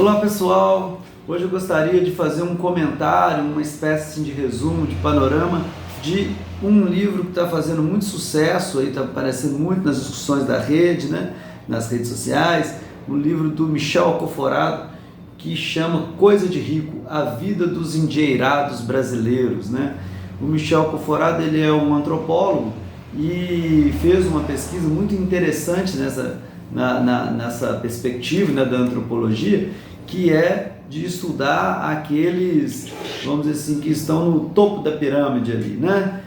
Olá pessoal, hoje eu gostaria de fazer um comentário, uma espécie de resumo, de panorama de um livro que está fazendo muito sucesso, está aparecendo muito nas discussões da rede, né, nas redes sociais, um livro do Michel Alcoforado que chama Coisa de Rico, a vida dos endinheirados brasileiros, né? O Michel Alcoforado, ele é um antropólogo e fez uma pesquisa muito interessante nessa perspectiva, né, da antropologia, que é de estudar aqueles, vamos dizer assim, que estão no topo da pirâmide ali, né?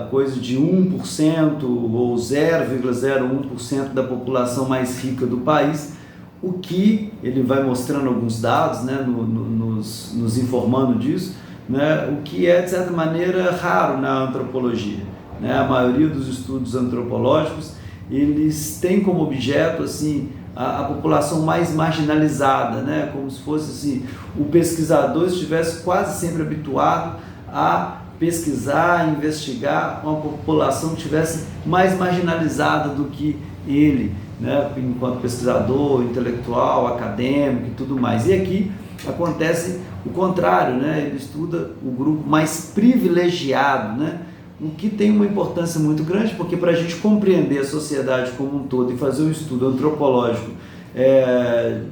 Coisa de 1% ou 0,01% da população mais rica do país, o que ele vai mostrando alguns dados, né, nos informando disso, né, o que é de certa maneira raro na antropologia, né? A maioria dos estudos antropológicos, eles têm como objeto assim a população mais marginalizada, né? Como se fosse assim, o pesquisador estivesse quase sempre habituado a pesquisar, a investigar uma população que estivesse mais marginalizada do que ele, né? Enquanto pesquisador, intelectual, acadêmico e tudo mais. E aqui acontece o contrário, né? Ele estuda o grupo mais privilegiado, né? O que tem uma importância muito grande, porque para a gente compreender a sociedade como um todo e fazer um estudo antropológico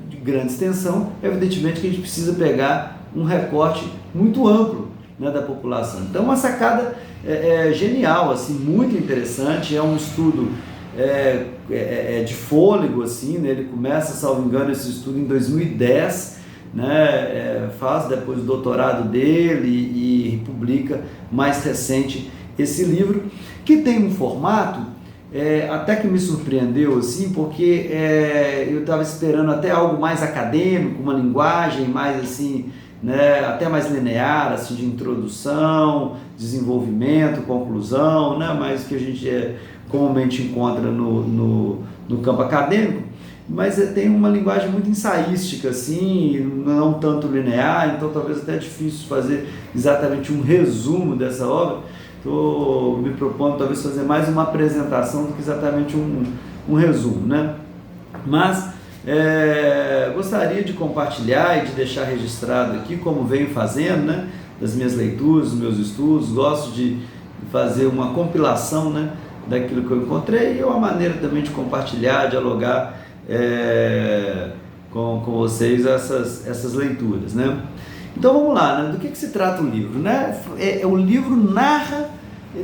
de grande extensão, evidentemente que a gente precisa pegar um recorte muito amplo, né, da população. Então, uma sacada genial, assim, muito interessante. É um estudo de fôlego, assim, né? Ele começa, salvo engano, esse estudo em 2010, né? Faz depois o doutorado dele e publica mais recente esse livro, que tem um formato até que me surpreendeu, assim, porque eu estava esperando até algo mais acadêmico, uma linguagem mais assim, né, até mais linear, assim, de introdução, desenvolvimento, conclusão, né, mais que a gente comumente encontra no campo acadêmico, mas tem uma linguagem muito ensaística, assim, não tanto linear, então talvez até é difícil fazer exatamente um resumo dessa obra. Estou me propondo talvez fazer mais uma apresentação do que exatamente um resumo, né? Mas gostaria de compartilhar e de deixar registrado aqui, como venho fazendo, né, das minhas leituras, dos meus estudos. Gosto de fazer uma compilação, né, daquilo que eu encontrei, e uma maneira também de compartilhar, dialogar com vocês essas leituras, né? Então vamos lá, né? Do que se trata o livro, né? O livro narra,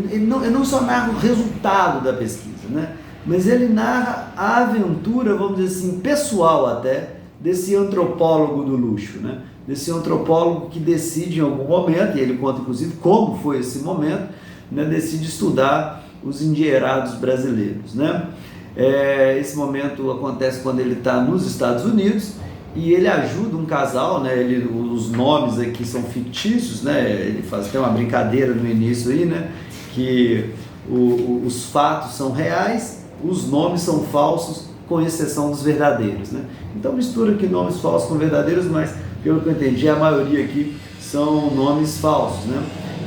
ele não só narra o resultado da pesquisa, né? Mas ele narra a aventura, vamos dizer assim, pessoal até, desse antropólogo do luxo, né? Desse antropólogo que decide em algum momento, e ele conta inclusive como foi esse momento, né? Decide estudar os endinheirados brasileiros, né? Esse momento acontece quando ele está nos Estados Unidos, e ele ajuda um casal, né? Os nomes aqui são fictícios, né? Ele faz até uma brincadeira no início aí, né? Que os fatos são reais, os nomes são falsos, com exceção dos verdadeiros, né? Então mistura aqui nomes falsos com verdadeiros, mas pelo que eu entendi, a maioria aqui são nomes falsos, né?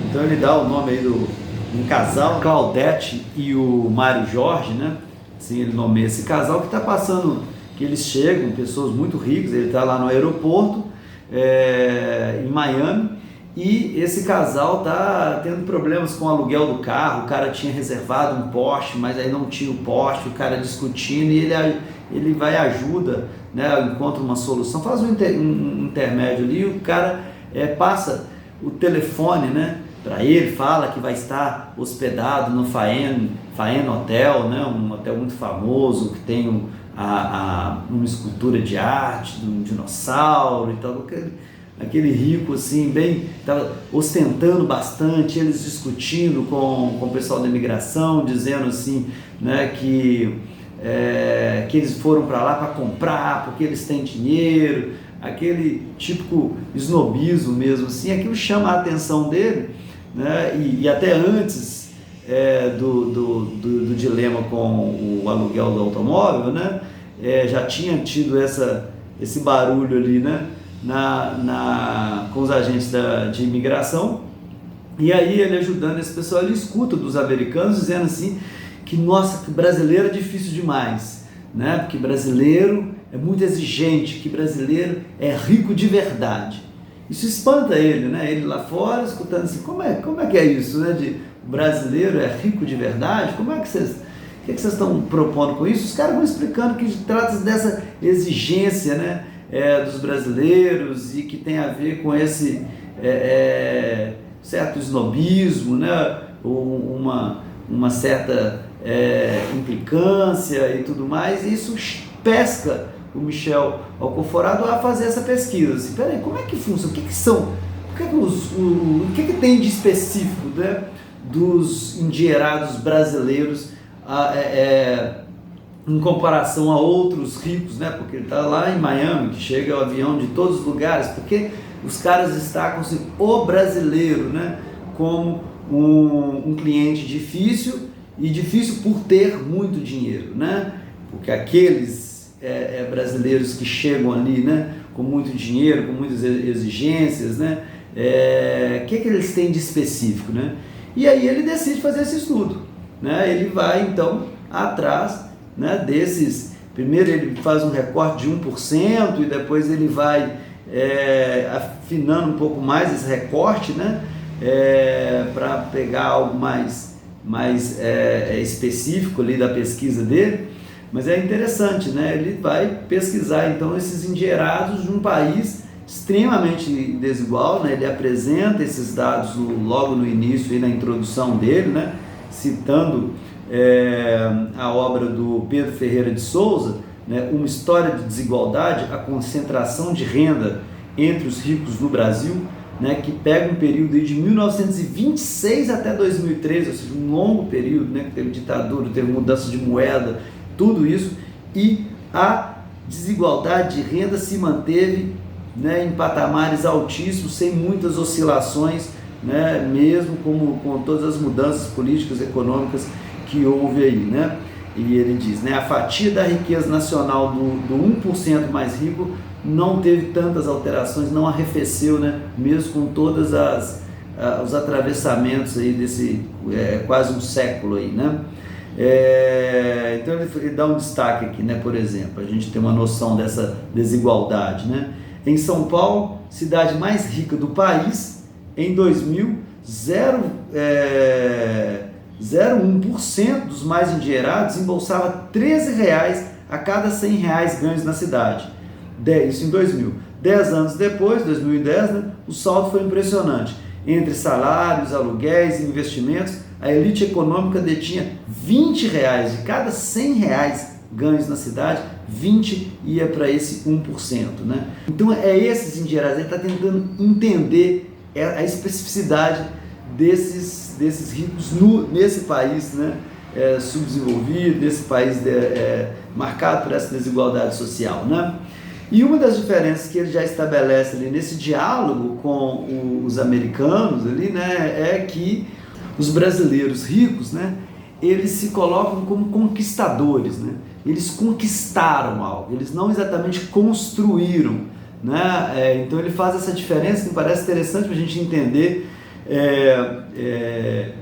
Então ele dá o nome aí um casal, Claudete e o Mário Jorge, né? Assim, ele nomeia esse casal que está passando, que eles chegam, pessoas muito ricas, ele está lá no aeroporto, em Miami, e esse casal está tendo problemas com o aluguel do carro. O cara tinha reservado um Porsche, mas aí não tinha o Porsche, o cara discutindo, e ele vai e ajuda, né, encontra uma solução, faz um intermédio ali, e o cara passa o telefone, né, para ele, fala que vai estar hospedado no Faena Hotel, né, um hotel muito famoso, que tem uma escultura de arte de um dinossauro e tal, aquele rico assim, bem, estava ostentando bastante, eles discutindo com o pessoal da imigração, dizendo assim, né, que eles foram para lá para comprar, porque eles têm dinheiro, aquele típico snobismo mesmo, assim. Aquilo chama a atenção dele, né, e até antes do dilema com o aluguel do automóvel, né, já tinha tido esse barulho ali, né, com os agentes de imigração. E aí ele ajudando esse pessoal, ele escuta dos americanos dizendo assim que, nossa, que brasileiro é difícil demais, né, porque brasileiro é muito exigente, que brasileiro é rico de verdade. Isso espanta ele, né? Ele lá fora escutando assim, como é que é isso, né? De brasileiro é rico de verdade? Como é que vocês... O que vocês estão propondo com isso? Os caras vão explicando que trata dessa exigência, né, dos brasileiros e que tem a ver com esse certo snobismo, né, uma certa implicância e tudo mais. E isso pesca o Michel Alcoforado a fazer essa pesquisa. Assim, peraí, como é que funciona? O que são? O que tem de específico, né, dos endinheirados brasileiros em comparação a outros ricos, né? Porque ele está lá em Miami, que chega o avião de todos os lugares, porque os caras destacam assim, o brasileiro, né, como um cliente difícil, e difícil por ter muito dinheiro, né? Porque aqueles brasileiros que chegam ali, né, com muito dinheiro, com muitas exigências, né, que eles têm de específico, né? E aí ele decide fazer esse estudo, né? Ele vai então atrás, né, desses. Primeiro ele faz um recorte de 1% e depois ele vai afinando um pouco mais esse recorte, né, para pegar algo mais específico ali da pesquisa dele. Mas é interessante, né? Ele vai pesquisar então esses endinheirados de um país extremamente desigual, né? Ele apresenta esses dados logo no início e na introdução dele, né, citando a obra do Pedro Ferreira de Souza, né, Uma História de Desigualdade, a concentração de renda entre os ricos no Brasil, né, que pega um período de 1926 até 2013, ou seja, um longo período, né, que teve ditadura, teve mudança de moeda, tudo isso, e a desigualdade de renda se manteve, né, em patamares altíssimos, sem muitas oscilações, né, mesmo com todas as mudanças políticas e econômicas que houve aí, né? E ele diz, né, a fatia da riqueza nacional do 1% mais rico não teve tantas alterações, não arrefeceu, né, mesmo com todas os atravessamentos aí desse quase um século aí, né? Então ele dá um destaque aqui, né, por exemplo, a gente tem uma noção dessa desigualdade, né? Em São Paulo, cidade mais rica do país, em 2000, 0,01% dos mais endinheirados embolsava R$13 a cada R$100 ganhos na cidade. Isso em 2000. 10 anos depois, 2010, né, o saldo foi impressionante. Entre salários, aluguéis e investimentos, a elite econômica detinha R$20 de cada R$100 ganhos na cidade, 20 ia para esse 1%, né? Então esses endinheirados, ele está tentando entender a especificidade desses ricos nesse país, né, subdesenvolvido, nesse país marcado por essa desigualdade social, né? E uma das diferenças que ele já estabelece ali nesse diálogo com os americanos ali, né, é que os brasileiros ricos, né, eles se colocam como conquistadores, né? Eles conquistaram algo, eles não exatamente construíram, né? Então ele faz essa diferença que me parece interessante para a gente entender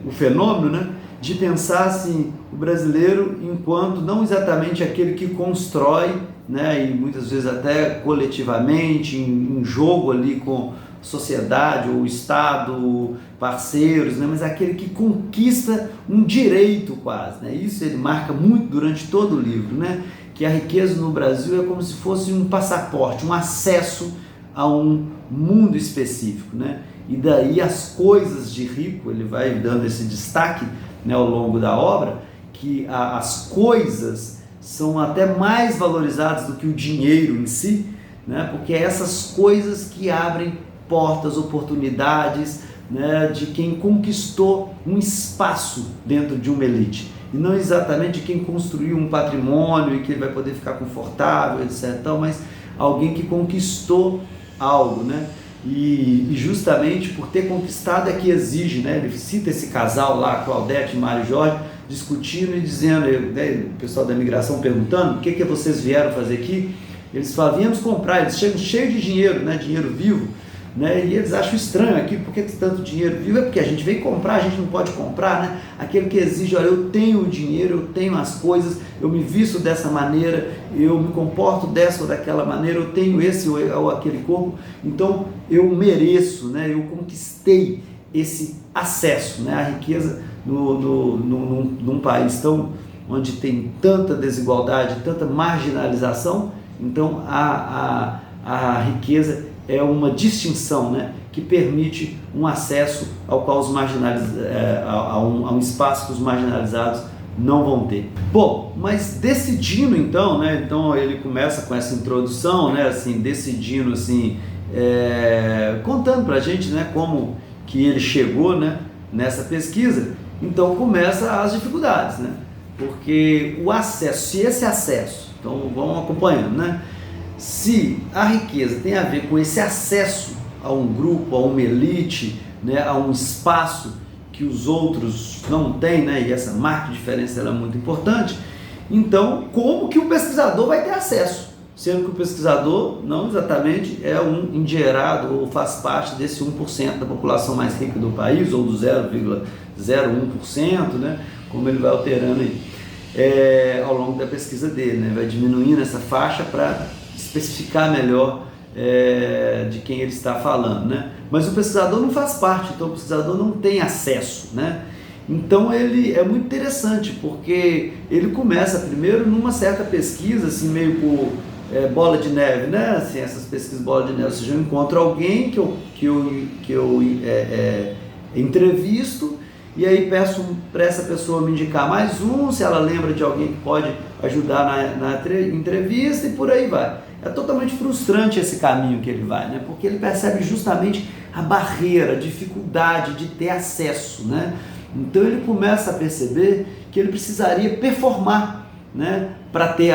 o fenômeno, né, de pensar assim, o brasileiro enquanto não exatamente aquele que constrói, né, e muitas vezes até coletivamente, em jogo ali com sociedade ou Estado, parceiros, né, mas aquele que conquista um direito quase, né? Isso ele marca muito durante todo o livro, né, que a riqueza no Brasil é como se fosse um passaporte, um acesso a um mundo específico, né? E daí as coisas de rico, ele vai dando esse destaque, né, ao longo da obra, que as coisas são até mais valorizadas do que o dinheiro em si, né? Porque é essas coisas que abrem portas, oportunidades, né, de quem conquistou um espaço dentro de uma elite, e não exatamente de quem construiu um patrimônio e que ele vai poder ficar confortável, etc. Então, mas alguém que conquistou algo, né? E justamente por ter conquistado é que exige, né? Ele cita esse casal lá, Claudete e Mário Jorge, discutindo e dizendo, né, o pessoal da imigração perguntando, o que vocês vieram fazer aqui? Eles falam, viemos comprar, eles chegam cheios de dinheiro, né, dinheiro vivo, né? E eles acham estranho aquilo, por que tem tanto dinheiro vivo? É porque a gente vem comprar, a gente não pode comprar, né? Aquele que exige, olha, eu tenho o dinheiro, eu tenho as coisas, eu me visto dessa maneira, eu me comporto dessa ou daquela maneira, eu tenho esse ou aquele corpo, então eu mereço, né? Eu conquistei esse acesso, né? À riqueza num país onde tem tanta desigualdade, tanta marginalização. Então a riqueza é uma distinção, né, que permite um acesso ao qual os a um espaço que os marginalizados não vão ter. Bom, mas decidindo então, né, então ele começa com essa introdução, né, assim, decidindo assim, contando pra gente, né, como que ele chegou, né, nessa pesquisa. Então começa as dificuldades, né, porque o acesso, se esse acesso, então vamos acompanhando, né, se a riqueza tem a ver com esse acesso a um grupo, a uma elite, né, a um espaço que os outros não têm, né, e essa marca de diferença ela é muito importante, então como que o pesquisador vai ter acesso? Sendo que o pesquisador não exatamente é um endinheirado ou faz parte desse 1% da população mais rica do país, ou do 0,01%, né, como ele vai alterando aí ao longo da pesquisa dele, né, vai diminuindo essa faixa para especificar melhor de quem ele está falando, né? Mas o pesquisador não faz parte, então o pesquisador não tem acesso, né? Então ele é muito interessante, porque ele começa primeiro numa certa pesquisa, assim, meio por bola de neve, né? Assim, essas pesquisas bola de neve, ou seja, eu encontro alguém que eu entrevisto, e aí peço para essa pessoa me indicar mais um, se ela lembra de alguém que pode ajudar na entrevista, e por aí vai. É totalmente frustrante esse caminho que ele vai, né? Porque ele percebe justamente a barreira, a dificuldade de ter acesso, né? Então ele começa a perceber que ele precisaria performar, né? Para ter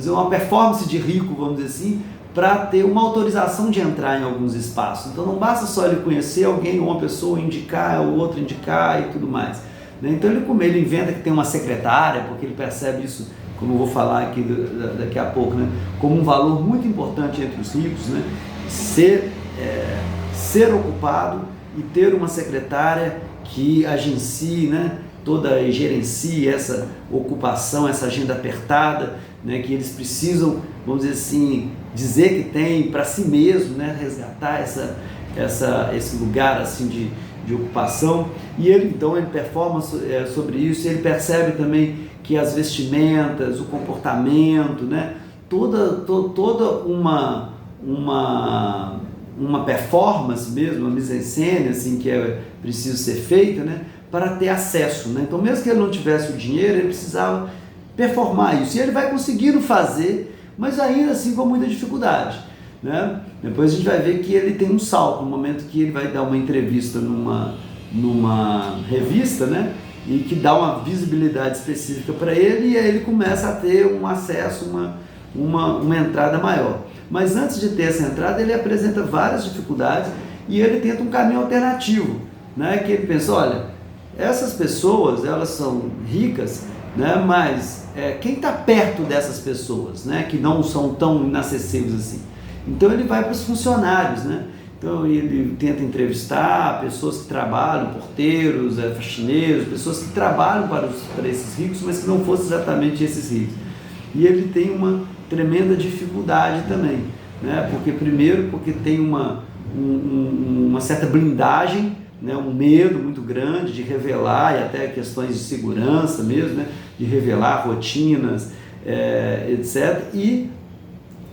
uma performance de rico, vamos dizer assim, para ter uma autorização de entrar em alguns espaços. Então não basta só ele conhecer alguém, uma pessoa indicar, o outro indicar e tudo mais, né? Então ele inventa que tem uma secretária, porque ele percebe isso, como eu vou falar aqui daqui a pouco, né, como um valor muito importante entre os ricos, né, ser ocupado e ter uma secretária que agencie, né, e gerencie essa ocupação, essa agenda apertada, né, que eles precisam, vamos dizer assim, dizer que tem para si mesmo, né, resgatar esse lugar assim de ocupação. E ele então ele performa sobre isso, ele percebe também que as vestimentas, o comportamento, né, toda uma performance mesmo, uma mise-en-scène assim, que é preciso ser feita, né, para ter acesso, né? Então mesmo que ele não tivesse o dinheiro, ele precisava performar isso, e ele vai conseguindo fazer, mas ainda assim com muita dificuldade, né? Depois a gente vai ver que ele tem um salto no momento que ele vai dar uma entrevista numa revista, né, e que dá uma visibilidade específica para ele, e aí ele começa a ter um acesso, uma entrada maior. Mas antes de ter essa entrada, ele apresenta várias dificuldades e ele tenta um caminho alternativo, né? Que ele pensa, olha, essas pessoas, elas são ricas, né? Mas quem está perto dessas pessoas, né? Que não são tão inacessíveis assim? Então ele vai para os funcionários, né? Então ele tenta entrevistar pessoas que trabalham, porteiros, faxineiros, pessoas que trabalham para esses ricos, mas que não fossem exatamente esses ricos. E ele tem uma tremenda dificuldade também, né? Porque tem uma certa blindagem, né? Um medo muito grande de revelar, e até questões de segurança mesmo, né? De revelar rotinas, etc. E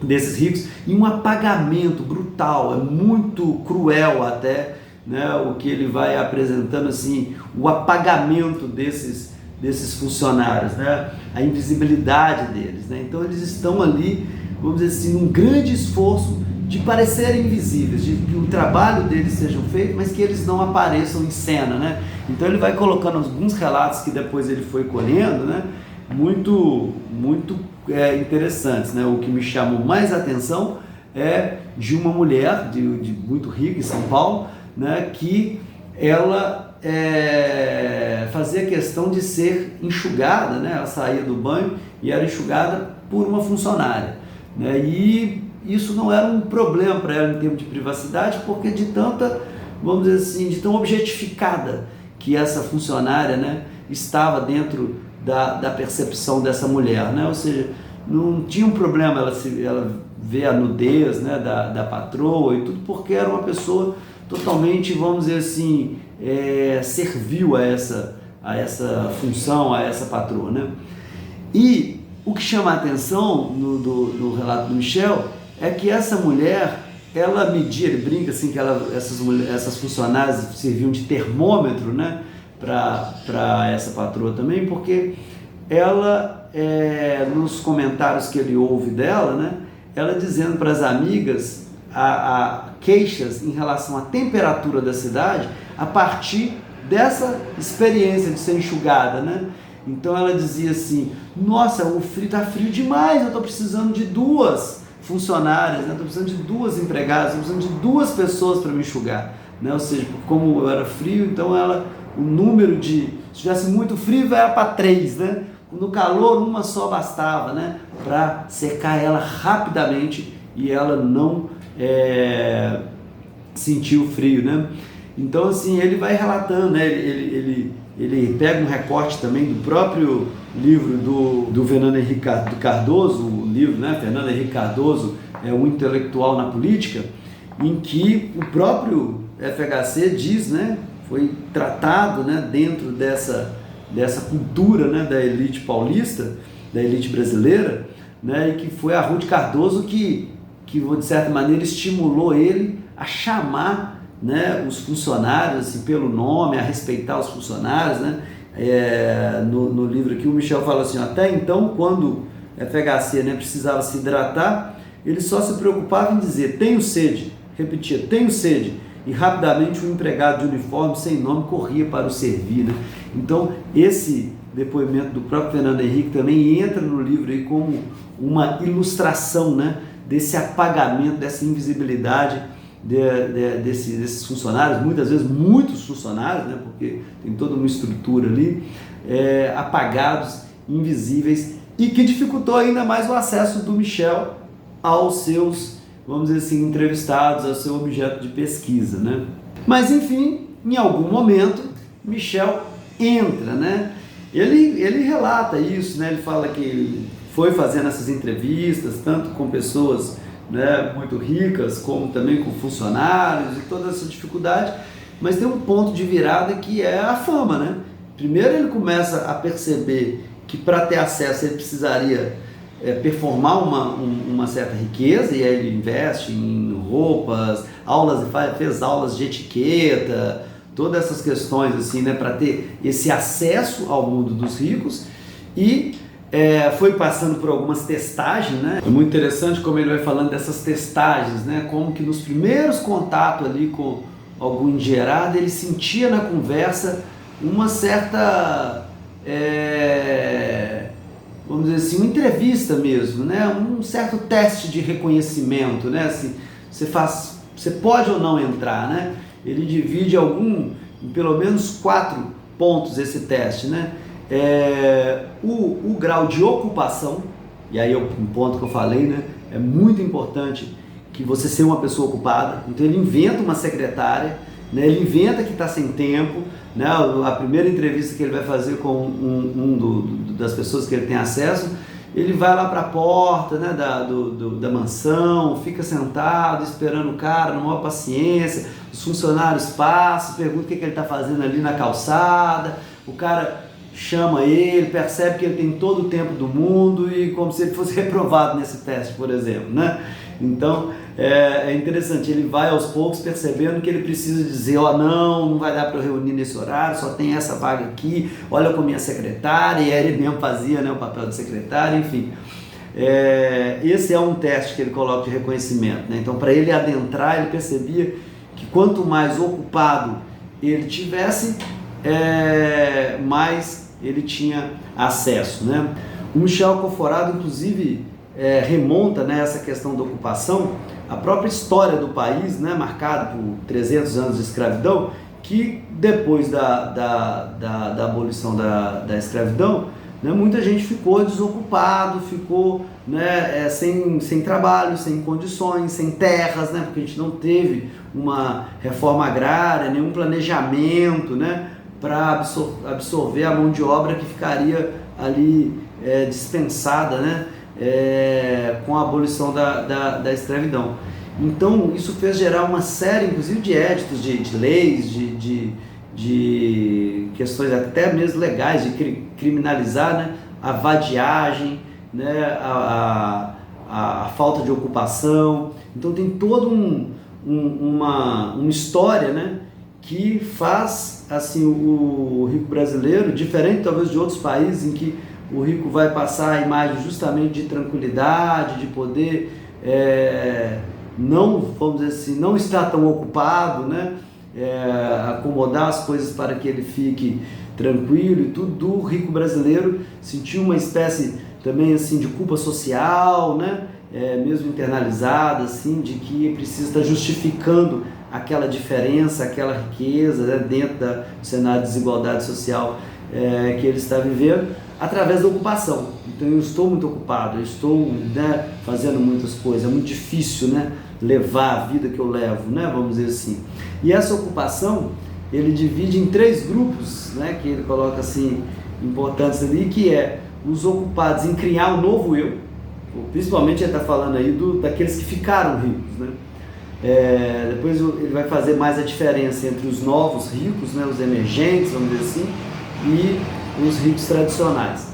desses ricos, e um apagamento brutal, é muito cruel até, né, o que ele vai apresentando, assim, o apagamento desses funcionários, né, a invisibilidade deles, né? Então eles estão ali, vamos dizer assim, num grande esforço de parecerem invisíveis, de que o trabalho deles seja feito, mas que eles não apareçam em cena, né? Então ele vai colocando alguns relatos que depois ele foi colhendo, né, muito interessantes, né? O que me chamou mais atenção é de uma mulher de muito rica em São Paulo, né? Que ela fazia questão de ser enxugada, né? Ela saía do banho e era enxugada por uma funcionária, né? E isso não era um problema para ela em termos de privacidade, porque de tanta, vamos dizer assim, de tão objetificada que essa funcionária, né, estava dentro da percepção dessa mulher, né? Ou seja, não tinha um problema ela ver a nudez, né, da patroa e tudo, porque era uma pessoa totalmente, vamos dizer assim, servil a essa função, a essa patroa, né? E o que chama a atenção no relato do Michel é que essa mulher, ela media, ele brinca assim, que essas funcionárias serviam de termômetro, né, para essa patroa também, porque ela, nos comentários que ele ouve dela, né, ela dizendo para as amigas a queixas em relação à temperatura da cidade a partir dessa experiência de ser enxugada, né? Então ela dizia assim: nossa, o frio está frio demais, eu estou precisando de 2 funcionárias, né? Estou precisando de 2 empregadas, estou precisando de 2 pessoas para me enxugar, né? Ou seja, como era frio, então o número se tivesse muito frio, vai para 3, né? No calor, uma só bastava, né? Para secar ela rapidamente e ela não sentir o frio, né? Então, assim, ele vai relatando, né? Ele pega um recorte também do próprio livro do Fernando Henrique Cardoso, o livro, né? Fernando Henrique Cardoso é um intelectual na política, em que o próprio FHC diz, né? Foi tratado, né? Dentro dessa cultura, né? Da elite paulista, da elite brasileira, né? E que foi a Ruth Cardoso que de certa maneira estimulou ele a chamar, né, os funcionários assim, pelo nome, a respeitar os funcionários, né? No livro aqui o Michel fala assim: até então, quando FHC, né, precisava se hidratar, ele só se preocupava em dizer tenho sede, repetia tenho sede, e rapidamente um empregado de uniforme sem nome corria para o servir, né? Então esse depoimento do próprio Fernando Henrique também entra no livro aí como uma ilustração, né, desse apagamento, dessa invisibilidade desses funcionários, muitas vezes muitos funcionários, né, porque tem toda uma estrutura ali, apagados, invisíveis, e que dificultou ainda mais o acesso do Michel aos seus, vamos dizer assim, entrevistados, ao seu objeto de pesquisa, né? Mas enfim, em algum momento, Michel entra, né? Ele relata isso, né? Ele fala que ele foi fazendo essas entrevistas, tanto com pessoas, né, muito ricas, como também com funcionários e toda essa dificuldade, mas tem um ponto de virada que é a fama, né? Primeiro ele começa a perceber que para ter acesso ele precisaria performar uma certa riqueza, e aí ele investe em roupas, fez aulas de etiqueta, todas essas questões assim, né, para ter esse acesso ao mundo dos ricos, e foi passando por algumas testagens, né? É muito interessante como ele vai falando dessas testagens, né? Como que nos primeiros contatos ali com algum endinheirado, ele sentia na conversa uma certa, vamos dizer assim, uma entrevista mesmo, né? Um certo teste de reconhecimento, né? Assim, você pode ou não entrar, né? Ele divide em pelo menos 4 pontos esse teste, né? O grau de ocupação, e aí é um ponto que eu falei, né? É muito importante que você seja uma pessoa ocupada. Então ele inventa uma secretária, né? Ele inventa que está sem tempo, né? A primeira entrevista que ele vai fazer com das pessoas que ele tem acesso, ele vai lá para a porta, né, da mansão, fica sentado esperando o cara, numa maior paciência. Os funcionários passam, perguntam o que ele está fazendo ali na calçada, o cara chama ele, percebe que ele tem todo o tempo do mundo, e como se ele fosse reprovado nesse teste, por exemplo, né? Então é interessante, ele vai aos poucos percebendo que ele precisa dizer: não vai dar para eu reunir nesse horário, só tem essa vaga aqui, olha com a minha secretária, e aí ele mesmo fazia, né, o papel de secretária, enfim. Esse é um teste que ele coloca de reconhecimento, né? Então, para ele adentrar, ele percebia que quanto mais ocupado ele tivesse, mais ele tinha acesso, né? O Michel Conforado, inclusive, remonta, né, essa questão da ocupação, a própria história do país, né, marcada por 300 anos de escravidão, que depois da abolição da escravidão, né, muita gente ficou desocupado, ficou né, sem trabalho, sem condições, sem terras, né, porque a gente não teve uma reforma agrária, nenhum planejamento, né, para absorver a mão de obra que ficaria ali dispensada, né, com a abolição da escravidão. Então isso fez gerar uma série, inclusive, de éditos, de leis, de questões até mesmo legais, de criminalizar, né, a vadiagem, né, a falta de ocupação. Então tem toda uma história, né, que faz assim o rico brasileiro, diferente talvez de outros países em que o rico vai passar a imagem justamente de tranquilidade, de poder não, vamos dizer assim, não estar tão ocupado, né, acomodar as coisas para que ele fique tranquilo e tudo. Do rico brasileiro sentir uma espécie também assim de culpa social, né, mesmo internalizada, assim, de que precisa estar justificando aquela diferença, aquela riqueza, né, dentro do cenário de desigualdade social que ele está vivendo, através da ocupação. Então eu estou muito ocupado, eu estou, né, fazendo muitas coisas, é muito difícil, né, levar a vida que eu levo, né, vamos dizer assim. E essa ocupação ele divide em 3 grupos, né, que ele coloca assim importantes ali, que é os ocupados em criar um novo eu, principalmente ele está falando aí daqueles que ficaram ricos, né? Depois ele vai fazer mais a diferença entre os novos ricos, né, os emergentes, vamos dizer assim, e os ricos tradicionais.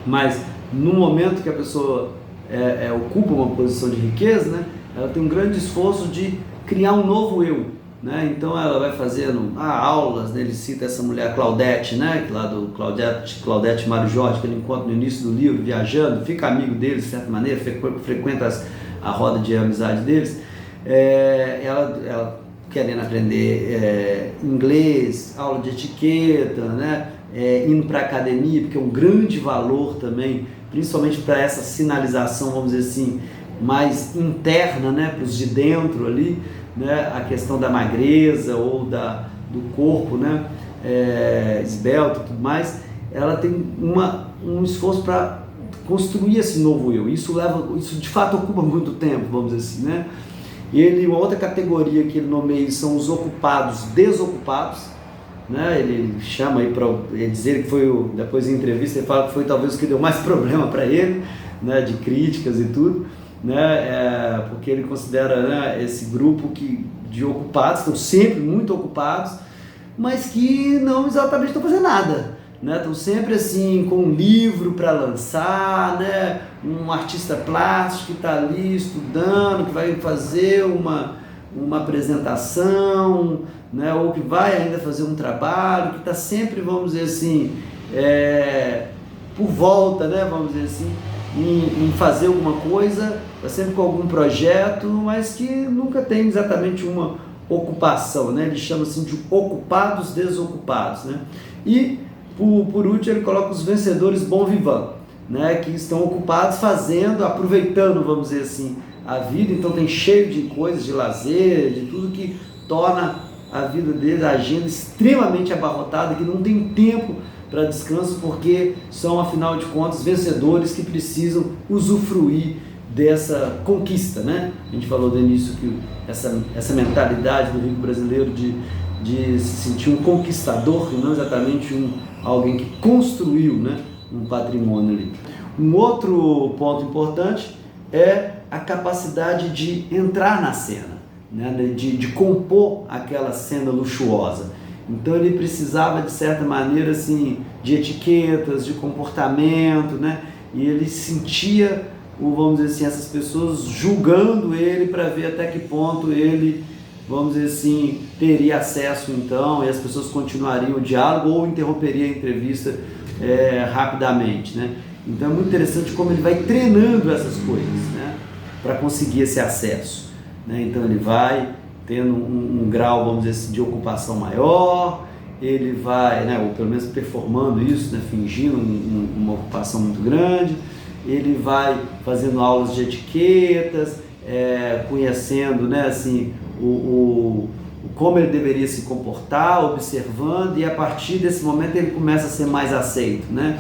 Mas no momento que a pessoa ocupa uma posição de riqueza, né, ela tem um grande esforço de criar um novo eu, né? Então ela vai fazendo aulas, né? Ele cita essa mulher Claudete, né, lá do Claudete Mário Jorge, que ele encontra no início do livro, viajando, fica amigo deles de certa maneira, frequenta a roda de amizade deles. Ela querendo aprender inglês, aula de etiqueta, né, indo para a academia, porque é um grande valor também, principalmente para essa sinalização, vamos dizer assim, mais interna, né, para os de dentro ali, né, a questão da magreza ou do corpo, né, esbelto e tudo mais. Ela tem um esforço para construir esse novo eu. Isso de fato ocupa muito tempo, vamos dizer assim, né? E uma outra categoria que ele nomeia são os ocupados desocupados, né? Ele chama aí para dizer que foi, depois em entrevista ele fala que foi talvez o que deu mais problema para ele, né, de críticas e tudo, né, porque ele considera, né, esse grupo de ocupados, estão sempre muito ocupados, mas que não exatamente estão fazendo nada, né? Estão sempre assim com um livro para lançar, né? Um artista plástico que está ali estudando, que vai fazer uma apresentação, né? Ou que vai ainda fazer um trabalho, que está sempre, vamos dizer assim, por volta, né? Vamos dizer assim, em fazer alguma coisa, está sempre com algum projeto, mas que nunca tem exatamente uma ocupação, né? Ele chama assim de ocupados desocupados, né? E por último ele coloca os vencedores bon vivant, né? Que estão ocupados fazendo, aproveitando, vamos dizer assim, a vida. Então tem cheio de coisas, de lazer, de tudo que torna a vida deles, a agenda extremamente abarrotada, que não tem tempo para descanso, porque são, afinal de contas, vencedores que precisam usufruir dessa conquista, né? A gente falou no início que essa mentalidade do rico brasileiro de se sentir um conquistador, e não exatamente alguém que construiu, né, um patrimônio ali. Um outro ponto importante é a capacidade de entrar na cena, né, de compor aquela cena luxuosa. Então ele precisava, de certa maneira, assim, de etiquetas, de comportamento, né? E ele sentia, vamos dizer assim, essas pessoas julgando ele para ver até que ponto ele, vamos dizer assim, teria acesso então, e as pessoas continuariam o diálogo ou interromperia a entrevista rapidamente, né? Então é muito interessante como ele vai treinando essas coisas, né, para conseguir esse acesso, né? Então ele vai tendo um grau, vamos dizer assim, de ocupação maior, ele vai, né, ou pelo menos performando isso, né, fingindo uma ocupação muito grande, ele vai fazendo aulas de etiquetas, conhecendo, né, assim, como ele deveria se comportar, observando, e a partir desse momento ele começa a ser mais aceito, né?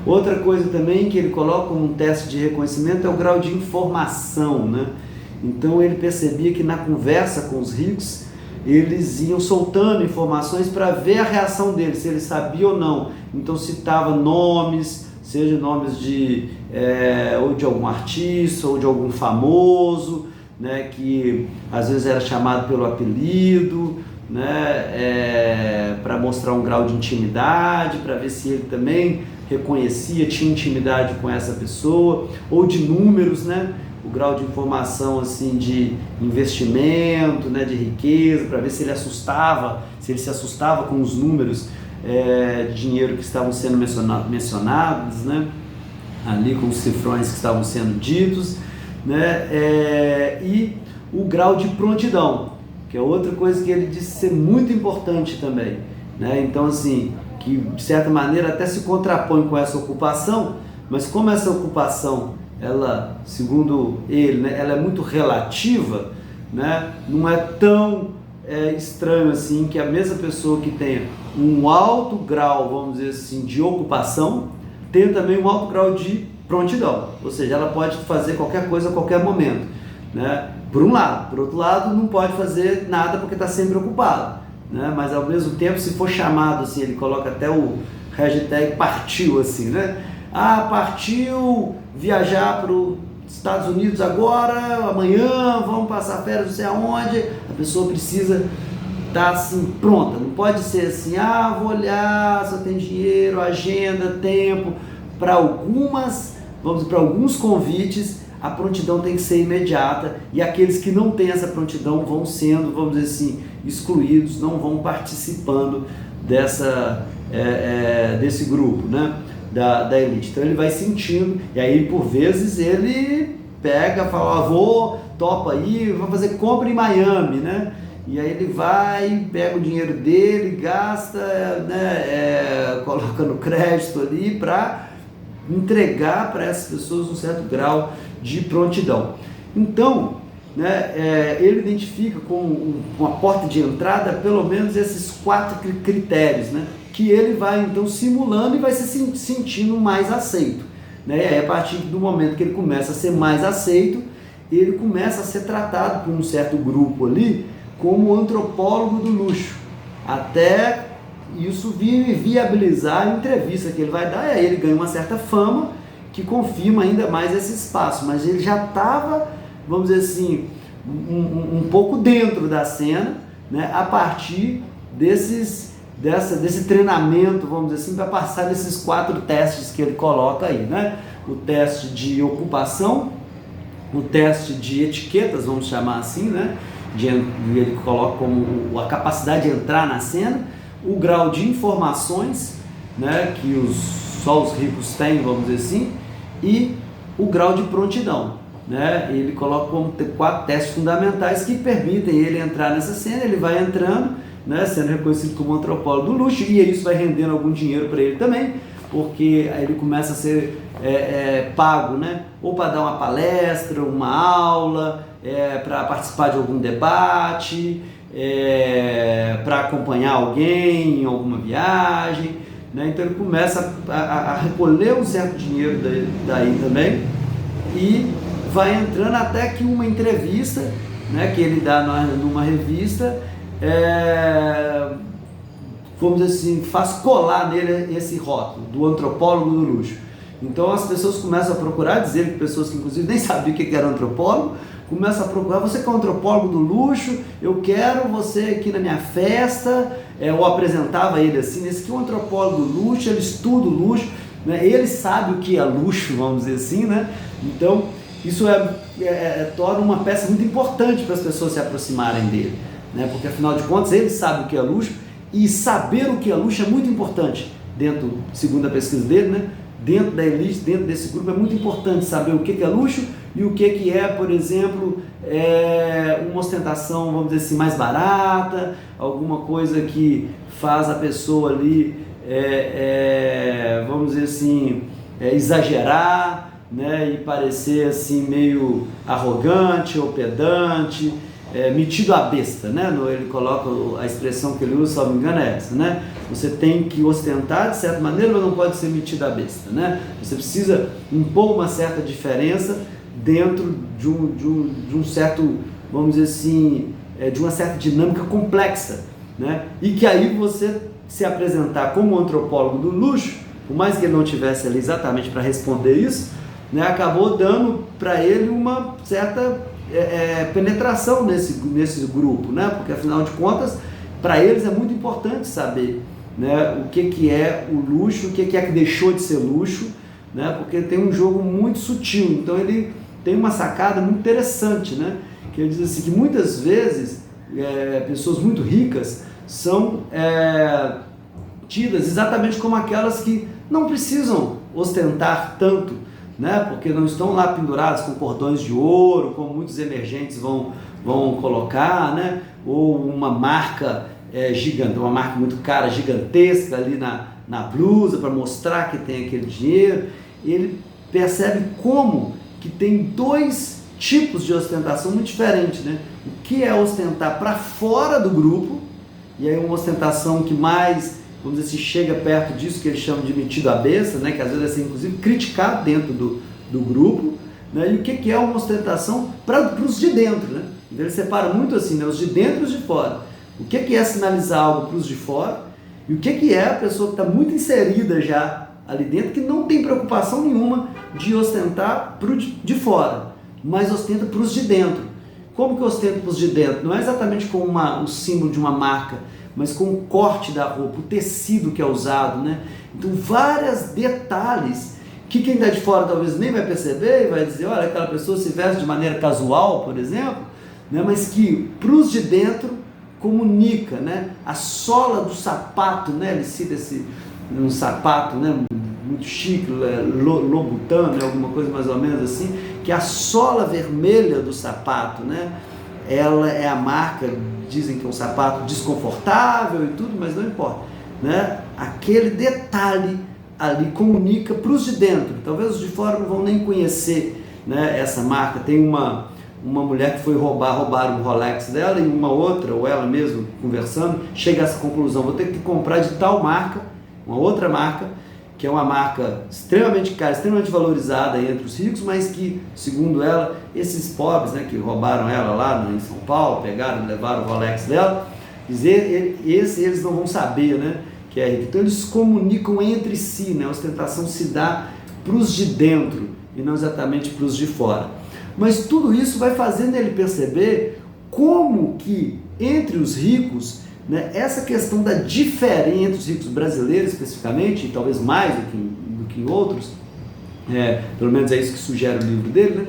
Outra coisa também que ele coloca como um teste de reconhecimento é o grau de informação, né? Então ele percebia que na conversa com os ricos, eles iam soltando informações para ver a reação deles, se eles sabiam ou não. Então citava nomes, seja nomes ou de algum artista ou de algum famoso, né, que às vezes era chamado pelo apelido, né, para mostrar um grau de intimidade, para ver se ele também reconhecia, tinha intimidade com essa pessoa, ou de números, né, o grau de informação assim de investimento, né, de riqueza, para ver se ele se assustava com os números de dinheiro que estavam sendo mencionados, né, ali com os cifrões que estavam sendo ditos, né, e o grau de prontidão, que é outra coisa que ele disse ser muito importante também, né? Então assim, que de certa maneira até se contrapõe com essa ocupação, mas como essa ocupação, ela, segundo ele, né, ela é muito relativa, né, não é tão estranho assim que a mesma pessoa que tenha um alto grau, vamos dizer assim, de ocupação, tenha também um alto grau de prontidão, ou seja, ela pode fazer qualquer coisa a qualquer momento, né? Por um lado, por outro lado, não pode fazer nada porque está sempre ocupado, né? Mas ao mesmo tempo, se for chamado assim, ele coloca até o hashtag partiu assim, né? Ah, partiu viajar para os Estados Unidos agora, amanhã, vamos passar férias não sei aonde, a pessoa precisa estar assim, pronta, não pode ser assim, vou olhar, só tem dinheiro, agenda, tempo, para alguns convites, a prontidão tem que ser imediata, e aqueles que não têm essa prontidão vão sendo, vamos dizer assim, excluídos, não vão participando desse grupo, né, da elite. Então ele vai sentindo, e aí por vezes ele fala, topa aí, vou fazer compra em Miami, né? E aí ele vai, pega o dinheiro dele, gasta, né, coloca no crédito ali para entregar para essas pessoas um certo grau de prontidão. Então, né, ele identifica com a porta de entrada pelo menos esses 4 critérios, né, que ele vai então simulando e vai se sentindo mais aceito, né? E aí, a partir do momento que ele começa a ser mais aceito, ele começa a ser tratado por um certo grupo ali como antropólogo do luxo, até isso viabilizar a entrevista que ele vai dar, e aí ele ganha uma certa fama que confirma ainda mais esse espaço, mas ele já estava, vamos dizer assim, um pouco dentro da cena, né, a partir desse treinamento, vamos dizer assim, para passar desses 4 testes que ele coloca aí, né? O teste de ocupação, o teste de etiquetas, vamos chamar assim, né? Ele coloca como a capacidade de entrar na cena, o grau de informações, né, que só os ricos têm, vamos dizer assim, e o grau de prontidão, né? Ele coloca como 4 testes fundamentais que permitem ele entrar nessa cena. Ele vai entrando, né, sendo reconhecido como antropólogo do luxo, e isso vai rendendo algum dinheiro para ele também, porque aí ele começa a ser pago, né, ou para dar uma palestra, uma aula, para participar de algum debate, para acompanhar alguém em alguma viagem, né? Então ele começa a recolher um certo dinheiro daí também, e vai entrando até que uma entrevista, né, que ele dá numa revista, vamos dizer assim, faz colar nele esse rótulo do antropólogo do luxo. Então as pessoas começam a procurar, dizer que pessoas que inclusive nem sabiam o que era antropólogo, começam a procurar: você que é um antropólogo do luxo, eu quero você aqui na minha festa. Eu apresentava ele assim: esse aqui é um antropólogo do luxo, ele estuda o luxo, né? Ele sabe o que é luxo, vamos dizer assim, né? Então isso torna uma peça muito importante para as pessoas se aproximarem dele, né? Porque afinal de contas ele sabe o que é luxo, e saber o que é luxo é muito importante dentro, segundo a pesquisa dele, né? Dentro da elite, dentro desse grupo, é muito importante saber o que é luxo e o que é, por exemplo, uma ostentação, vamos dizer assim, mais barata, alguma coisa que faz a pessoa ali, vamos dizer assim, exagerar, né, e parecer assim meio arrogante ou pedante. metido à besta, né? Ele coloca a expressão que ele usa, se não me engano, é essa, né? Você tem que ostentar de certa maneira, mas não pode ser metido à besta, né? Você precisa impor uma certa diferença dentro de um certo, vamos dizer assim, de uma certa dinâmica complexa, né? E que aí você se apresentar como antropólogo do luxo, por mais que ele não tivesse ali exatamente para responder isso, né, acabou dando para ele uma certa penetração nesse grupo, né? Porque afinal de contas, para eles é muito importante saber, né, o que é o luxo, o que é que deixou de ser luxo, né? Porque tem um jogo muito sutil. Então ele tem uma sacada muito interessante, né? Que ele diz assim, que muitas vezes pessoas muito ricas são tidas exatamente como aquelas que não precisam ostentar tanto, né? Porque não estão lá pendurados com cordões de ouro, como muitos emergentes vão colocar, né? Ou uma marca gigante, uma marca muito cara, gigantesca ali na blusa para mostrar que tem aquele dinheiro. Ele percebe como que tem dois tipos de ostentação muito diferentes, né? O que é ostentar para fora do grupo, e aí uma ostentação que mais, vamos dizer, se chega perto disso que eles chamam de metido à besta, né? Que às vezes é inclusive criticado dentro do grupo, né? E o que é uma ostentação para os de dentro, né? Então ele separa muito assim, né? Os de dentro e os de fora. O que é sinalizar algo para os de fora e o que é a pessoa que está muito inserida já ali dentro, que não tem preocupação nenhuma de ostentar para o de fora, mas ostenta para os de dentro. Como que ostenta para os de dentro? Não é exatamente com o símbolo de uma marca, mas com o corte da roupa, o tecido que é usado, né? Então, vários detalhes que quem está de fora talvez nem vai perceber e vai dizer, olha, aquela pessoa se veste de maneira casual, por exemplo, né? Mas que para os de dentro comunica, né? A sola do sapato, né? Ele cita um sapato, né? Muito chique, Louboutin, né? Alguma coisa mais ou menos assim, que a sola vermelha do sapato, né? Ela é a marca, dizem que é um sapato desconfortável e tudo, mas não importa, né? Aquele detalhe ali comunica para os de dentro. Talvez os de fora não vão nem conhecer, né, essa marca. Tem uma mulher que foi roubar o Rolex dela, e uma outra, ou ela mesma conversando, chega a essa conclusão: vou ter que comprar de tal marca, uma outra marca, que é uma marca extremamente cara, extremamente valorizada entre os ricos, mas que, segundo ela, esses pobres, né, que roubaram ela lá em São Paulo, pegaram, levaram o Rolex dela, eles não vão saber, né, que é rico. Então eles comunicam entre si, né, a ostentação se dá para os de dentro e não exatamente para os de fora. Mas tudo isso vai fazendo ele perceber como que entre os ricos, né, essa questão da diferença entre os ricos brasileiros especificamente, e talvez mais do que em outros, pelo menos é isso que sugere o livro dele, né,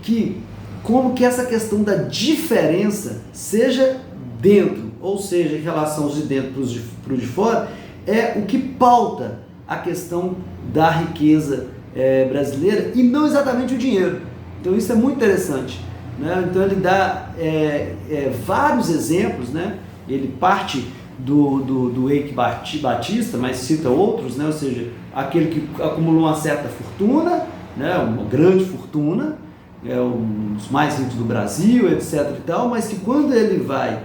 que como que essa questão da diferença, seja dentro, ou seja, em relação aos de dentro para os de fora, é o que pauta a questão da riqueza brasileira, e não exatamente o dinheiro. Então isso é muito interessante, né? Então ele dá vários exemplos, né? Ele parte do Eike Batista, mas cita outros, né? Ou seja, aquele que acumulou uma certa fortuna, né? Uma grande fortuna, um dos mais ricos do Brasil, etc. e tal, mas que quando ele vai,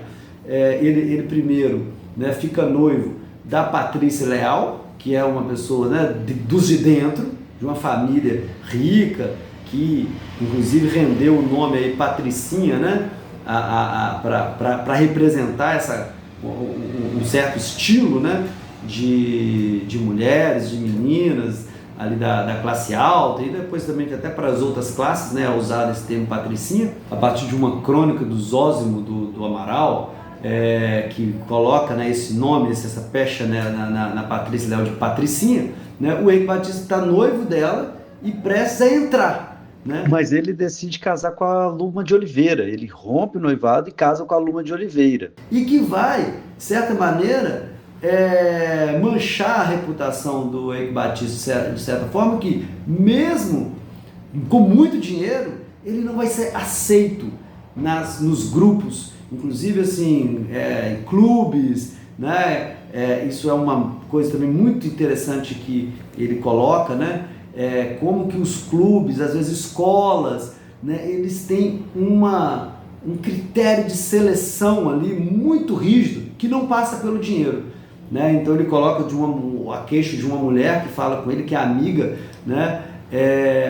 ele primeiro, né, fica noivo da Patrícia Leal, que é uma pessoa, né, dos de dentro, de uma família rica, que inclusive rendeu o nome aí Patricinha, né, para representar um certo estilo, né, de mulheres, de meninas ali da classe alta, e depois também até para as outras classes, né, usar esse termo Patricinha, a partir de uma crônica do Zósimo do Amaral, que coloca, né, esse nome, essa pecha, né, na Patrícia Leal de Patricinha, né, o Eike Batista está noivo dela e prestes a entrar, né? Mas ele decide casar com a Luma de Oliveira, ele rompe o noivado e casa com a Luma de Oliveira. E que vai, de certa maneira, manchar a reputação do Eike Batista de certa forma, que mesmo com muito dinheiro, ele não vai ser aceito nos grupos, inclusive assim, em clubes, né? Isso é uma coisa também muito interessante que ele coloca, né? Como que os clubes, às vezes escolas, né, eles têm um critério critério de seleção ali muito rígido que não passa pelo dinheiro, né? Então ele coloca a queixa de uma mulher que fala com ele, que é amiga, né?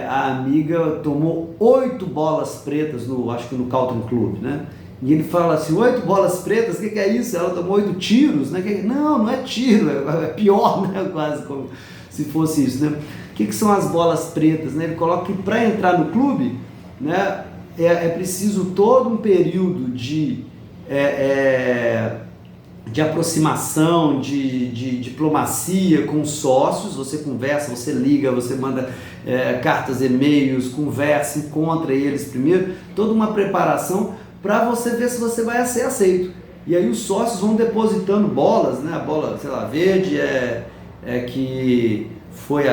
A amiga tomou 8 bolas pretas acho que no Country Club, né? E ele fala assim, 8 bolas pretas, o que é isso? Ela tomou 8 tiros, né? Não é tiro, é pior, né? Quase como se fosse isso, né? O que são as bolas pretas, né? Ele coloca que para entrar no clube, né, é preciso todo um período de aproximação, de diplomacia com os sócios. Você conversa, você liga, você manda cartas, e-mails, conversa, encontra eles primeiro, toda uma preparação para você ver se você vai ser aceito. E aí os sócios vão depositando bolas, né? A bola, sei lá, verde que foi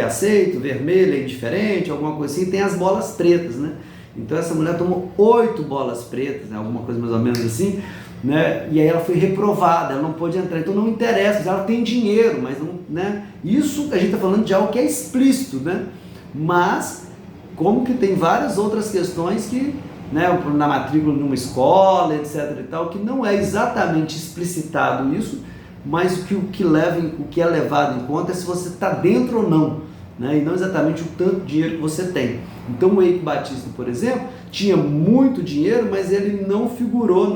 aceito, vermelha é indiferente, alguma coisa assim, tem as bolas pretas, né? Então essa mulher tomou 8 bolas pretas, né? Alguma coisa mais ou menos assim, né? E aí ela foi reprovada, ela não pôde entrar. Então não interessa, ela tem dinheiro, mas não, né? Isso a gente está falando de algo que é explícito, né? Mas como que tem várias outras questões que, né, na matrícula numa escola, etc e tal, que não é exatamente explicitado isso, mas o que é levado em conta é se você está dentro ou não, né? E não exatamente o tanto de dinheiro que você tem. Então o Eike Batista, por exemplo, tinha muito dinheiro, mas ele não figurou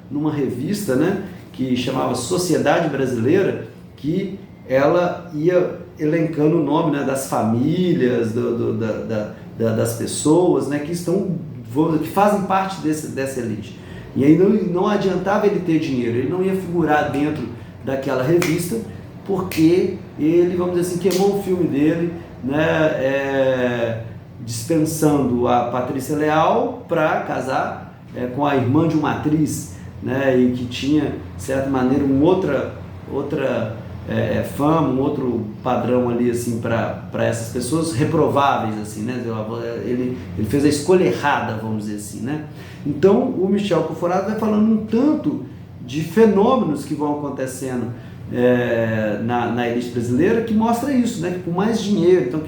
numa revista, né, que chamava Sociedade Brasileira, que ela ia elencando o nome, né, das famílias, das pessoas, né, que fazem parte dessa elite. E aí não adiantava ele ter dinheiro, ele não ia figurar dentro daquela revista, porque ele, vamos dizer assim, queimou o filme dele, né, dispensando a Patrícia Leal para casar com a irmã de uma atriz, né, e que tinha, de certa maneira, outra fama, um outro padrão ali, assim, para essas pessoas reprováveis, assim, né? Ele fez a escolha errada, vamos dizer assim, né? Então o Michel Conforado vai falando um tanto de fenômenos que vão acontecendo na elite brasileira, que mostra isso, né? Que por mais dinheiro, então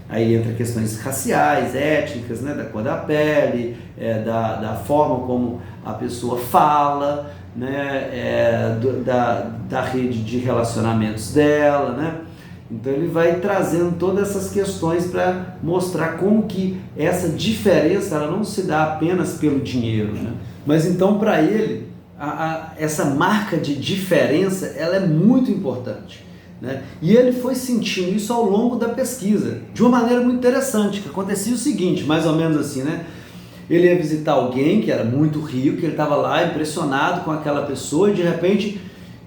aí entra questões raciais, étnicas, né? Da cor da pele, da forma como a pessoa fala, né? Da rede de relacionamentos dela, né? Então ele vai trazendo todas essas questões para mostrar como que essa diferença ela não se dá apenas pelo dinheiro, né? Mas então para ele essa marca de diferença ela é muito importante, né? E ele foi sentindo isso ao longo da pesquisa de uma maneira muito interessante, que acontecia o seguinte, mais ou menos assim, né? Ele ia visitar alguém que era muito rico, que ele estava lá impressionado com aquela pessoa, e de repente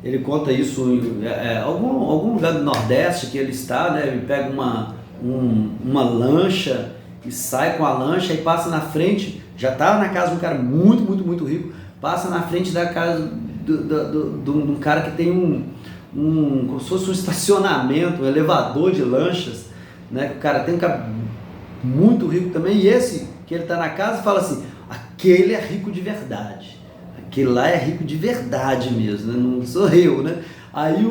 ele conta isso em algum lugar do Nordeste que ele está, né? Ele pega uma lancha e sai com a lancha e passa na frente, já estava na casa de um cara muito, muito, muito rico, passa na frente da casa de um cara que tem como se fosse um estacionamento, um elevador de lanchas, né? O cara tem um cara muito rico também, e esse que ele está na casa e fala assim, aquele é rico de verdade, aquele lá é rico de verdade mesmo, né? Não sou eu, né? Aí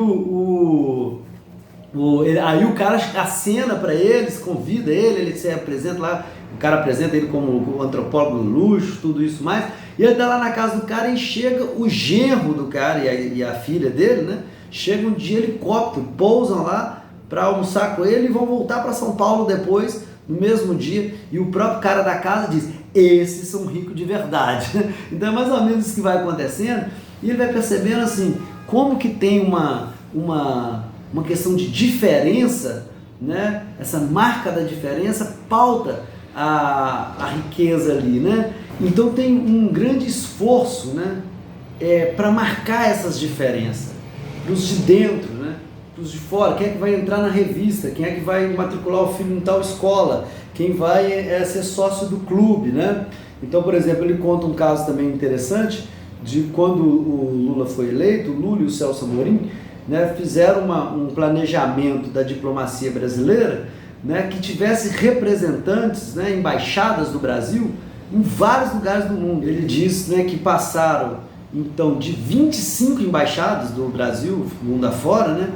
aí o cara acena para eles, convida ele se apresenta lá, o cara apresenta ele como antropólogo do luxo, tudo isso mais, e ele está lá na casa do cara e chega o genro do cara e a filha dele, né? Chegam de helicóptero, pousam lá para almoçar com ele e vão voltar para São Paulo depois, no mesmo dia, e o próprio cara da casa diz, esses são ricos de verdade. Então é mais ou menos isso que vai acontecendo, e ele vai percebendo assim, como que tem uma questão de diferença, né? Essa marca da diferença pauta a riqueza ali, né? Então tem um grande esforço, né? Para marcar essas diferenças, dos de dentro, né? Os de fora, quem é que vai entrar na revista, quem é que vai matricular o filho em tal escola, quem vai ser sócio do clube, né? Então, por exemplo, ele conta um caso também interessante de quando o Lula foi eleito, o Lula e o Celso Amorim, né, fizeram um planejamento da diplomacia brasileira, né, que tivesse representantes, né, embaixadas do Brasil em vários lugares do mundo. Ele diz, né, que passaram então de 25 embaixadas do Brasil, mundo afora, né,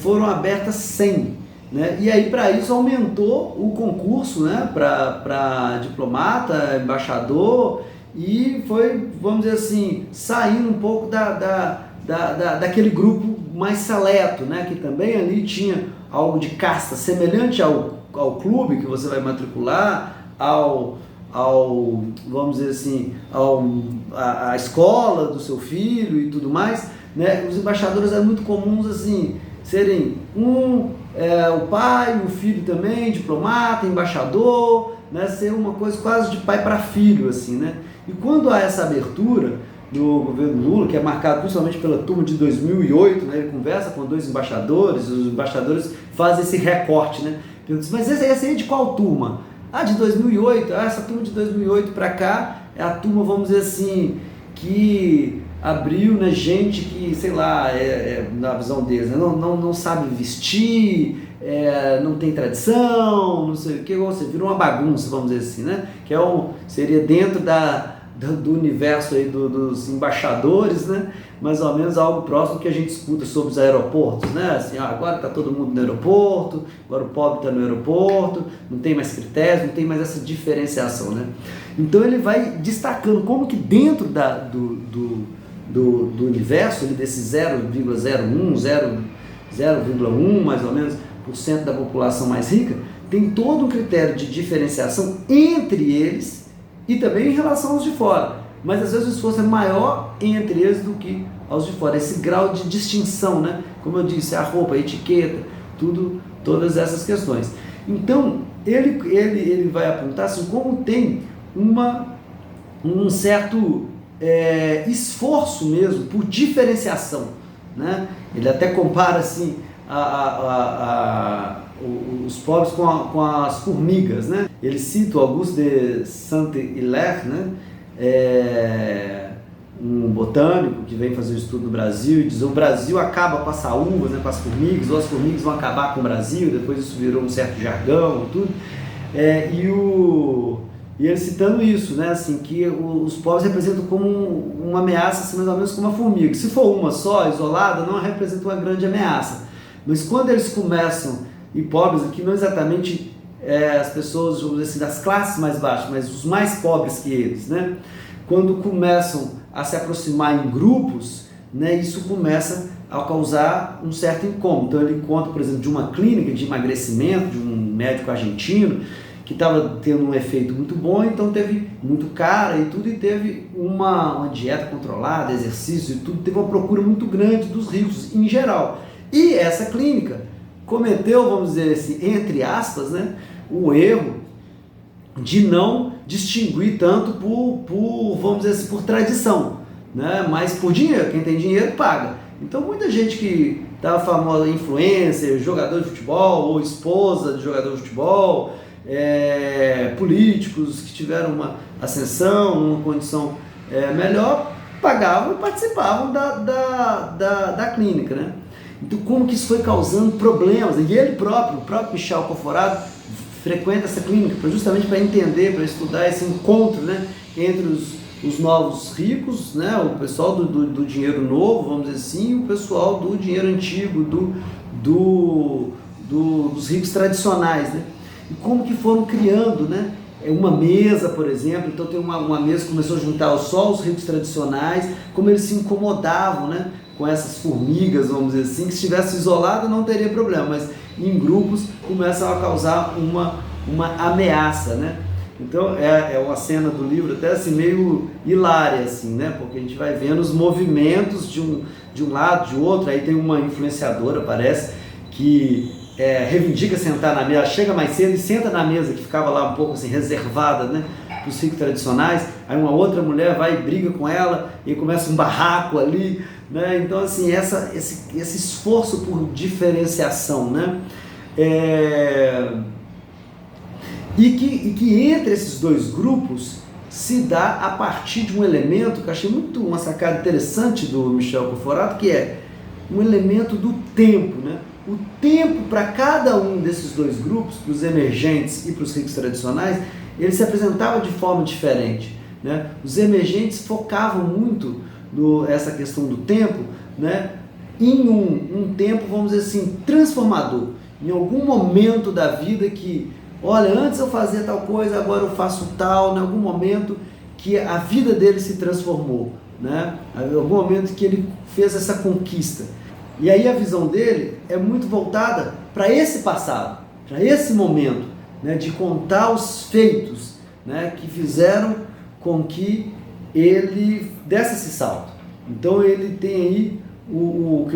foram abertas 100, né? E aí para isso aumentou o concurso, né, para diplomata, embaixador, e foi, vamos dizer assim, saindo um pouco daquele grupo mais seleto, né? Que também ali tinha algo de casta semelhante ao clube que você vai matricular, vamos dizer assim, a escola do seu filho e tudo mais, né? Os embaixadores eram muito comuns assim, serem o pai, o filho também, diplomata, embaixador, né? Ser uma coisa quase de pai para filho, assim, né? E quando há essa abertura do governo Lula, que é marcado principalmente pela turma de 2008, né? Ele conversa com 2 embaixadores, os embaixadores fazem esse recorte, né? Mas essa aí é de qual turma? De 2008, essa turma de 2008 para cá é a turma, vamos dizer assim, que abriu, né, gente que, sei lá, na visão deles, né, não sabe vestir, não tem tradição, não sei o que, ou seja, virou uma bagunça, vamos dizer assim, né? Que seria dentro do universo aí dos embaixadores, né? Mais ou menos algo próximo que a gente escuta sobre os aeroportos, né? Assim, agora está todo mundo no aeroporto, agora o pobre está no aeroporto, não tem mais critérios, não tem mais essa diferenciação, né? Então ele vai destacando como que dentro do universo, desse 0,01, 0,1 mais ou menos por cento da população mais rica, tem todo um critério de diferenciação entre eles e também em relação aos de fora. Mas às vezes o esforço é maior entre eles do que aos de fora. Esse grau de distinção, né? Como eu disse, a roupa, a etiqueta, todas essas questões. Então, ele vai apontar assim, como tem um certo esforço mesmo por diferenciação, né? Ele até compara assim, os pobres com as formigas, né? Ele cita o Auguste de Saint-Hilaire, né? Um botânico que vem fazer um estudo no Brasil e diz: o Brasil acaba com as saúvas, né, com as formigas, ou as formigas vão acabar com o Brasil. Depois isso virou um certo jargão e tudo. E ele citando isso, né, assim, que os povos representam como uma ameaça, assim, mais ou menos como uma formiga. Se for uma só, isolada, não representa uma grande ameaça. Mas quando eles começam, e pobres aqui não exatamente as pessoas, vamos dizer assim, das classes mais baixas, mas os mais pobres que eles, né, quando começam a se aproximar em grupos, né, isso começa a causar um certo incômodo. Então ele conta, por exemplo, de uma clínica de emagrecimento, de um médico argentino, que estava tendo um efeito muito bom, então teve muito cara e tudo, e teve uma dieta controlada, exercício e tudo, teve uma procura muito grande dos ricos em geral. E essa clínica cometeu, vamos dizer assim, entre aspas, né, o erro de não distinguir tanto vamos dizer assim, por tradição, né, mas por dinheiro. Quem tem dinheiro paga. Então muita gente que estava famosa, influencer, jogador de futebol ou esposa de jogador de futebol, políticos que tiveram uma ascensão, uma condição melhor, pagavam e participavam da clínica, né? Então como que isso foi causando problemas? E ele próprio, o próprio Michel Conforado, frequenta essa clínica justamente para entender, para estudar esse encontro, né, entre os novos ricos, né, o pessoal do dinheiro novo, vamos dizer assim, e o pessoal do dinheiro antigo, dos ricos tradicionais, né? E como que foram criando, né, uma mesa, por exemplo. Então tem uma mesa que começou a juntar só os ricos tradicionais, como eles se incomodavam, né, com essas formigas, vamos dizer assim, que se estivesse isolado não teria problema, mas em grupos começam a causar uma ameaça, né? Então é uma cena do livro até assim meio hilária, assim, né? Porque a gente vai vendo os movimentos de um lado, de outro. Aí tem uma influenciadora, parece, que reivindica sentar na mesa, chega mais cedo e senta na mesa que ficava lá um pouco assim reservada, né, para os ricos tradicionais. Aí uma outra mulher vai e briga com ela e começa um barraco ali, né? Então assim, esse esforço por diferenciação, né? E que entre esses dois grupos se dá a partir de um elemento que eu achei uma sacada interessante do Michel Conforado, que é um elemento do tempo, né? O tempo para cada um desses dois grupos, para os emergentes e para os ricos tradicionais, ele se apresentava de forma diferente, né? Os emergentes focavam muito essa questão do tempo, né, em um tempo, vamos dizer assim, transformador. Em algum momento da vida que, olha, antes eu fazia tal coisa, agora eu faço tal, em algum momento que a vida dele se transformou, né? Algum momento que ele fez essa conquista. E aí a visão dele é muito voltada para esse passado, para esse momento, né? De contar os feitos, né? Que fizeram com que ele desse esse salto. Então ele tem aí o que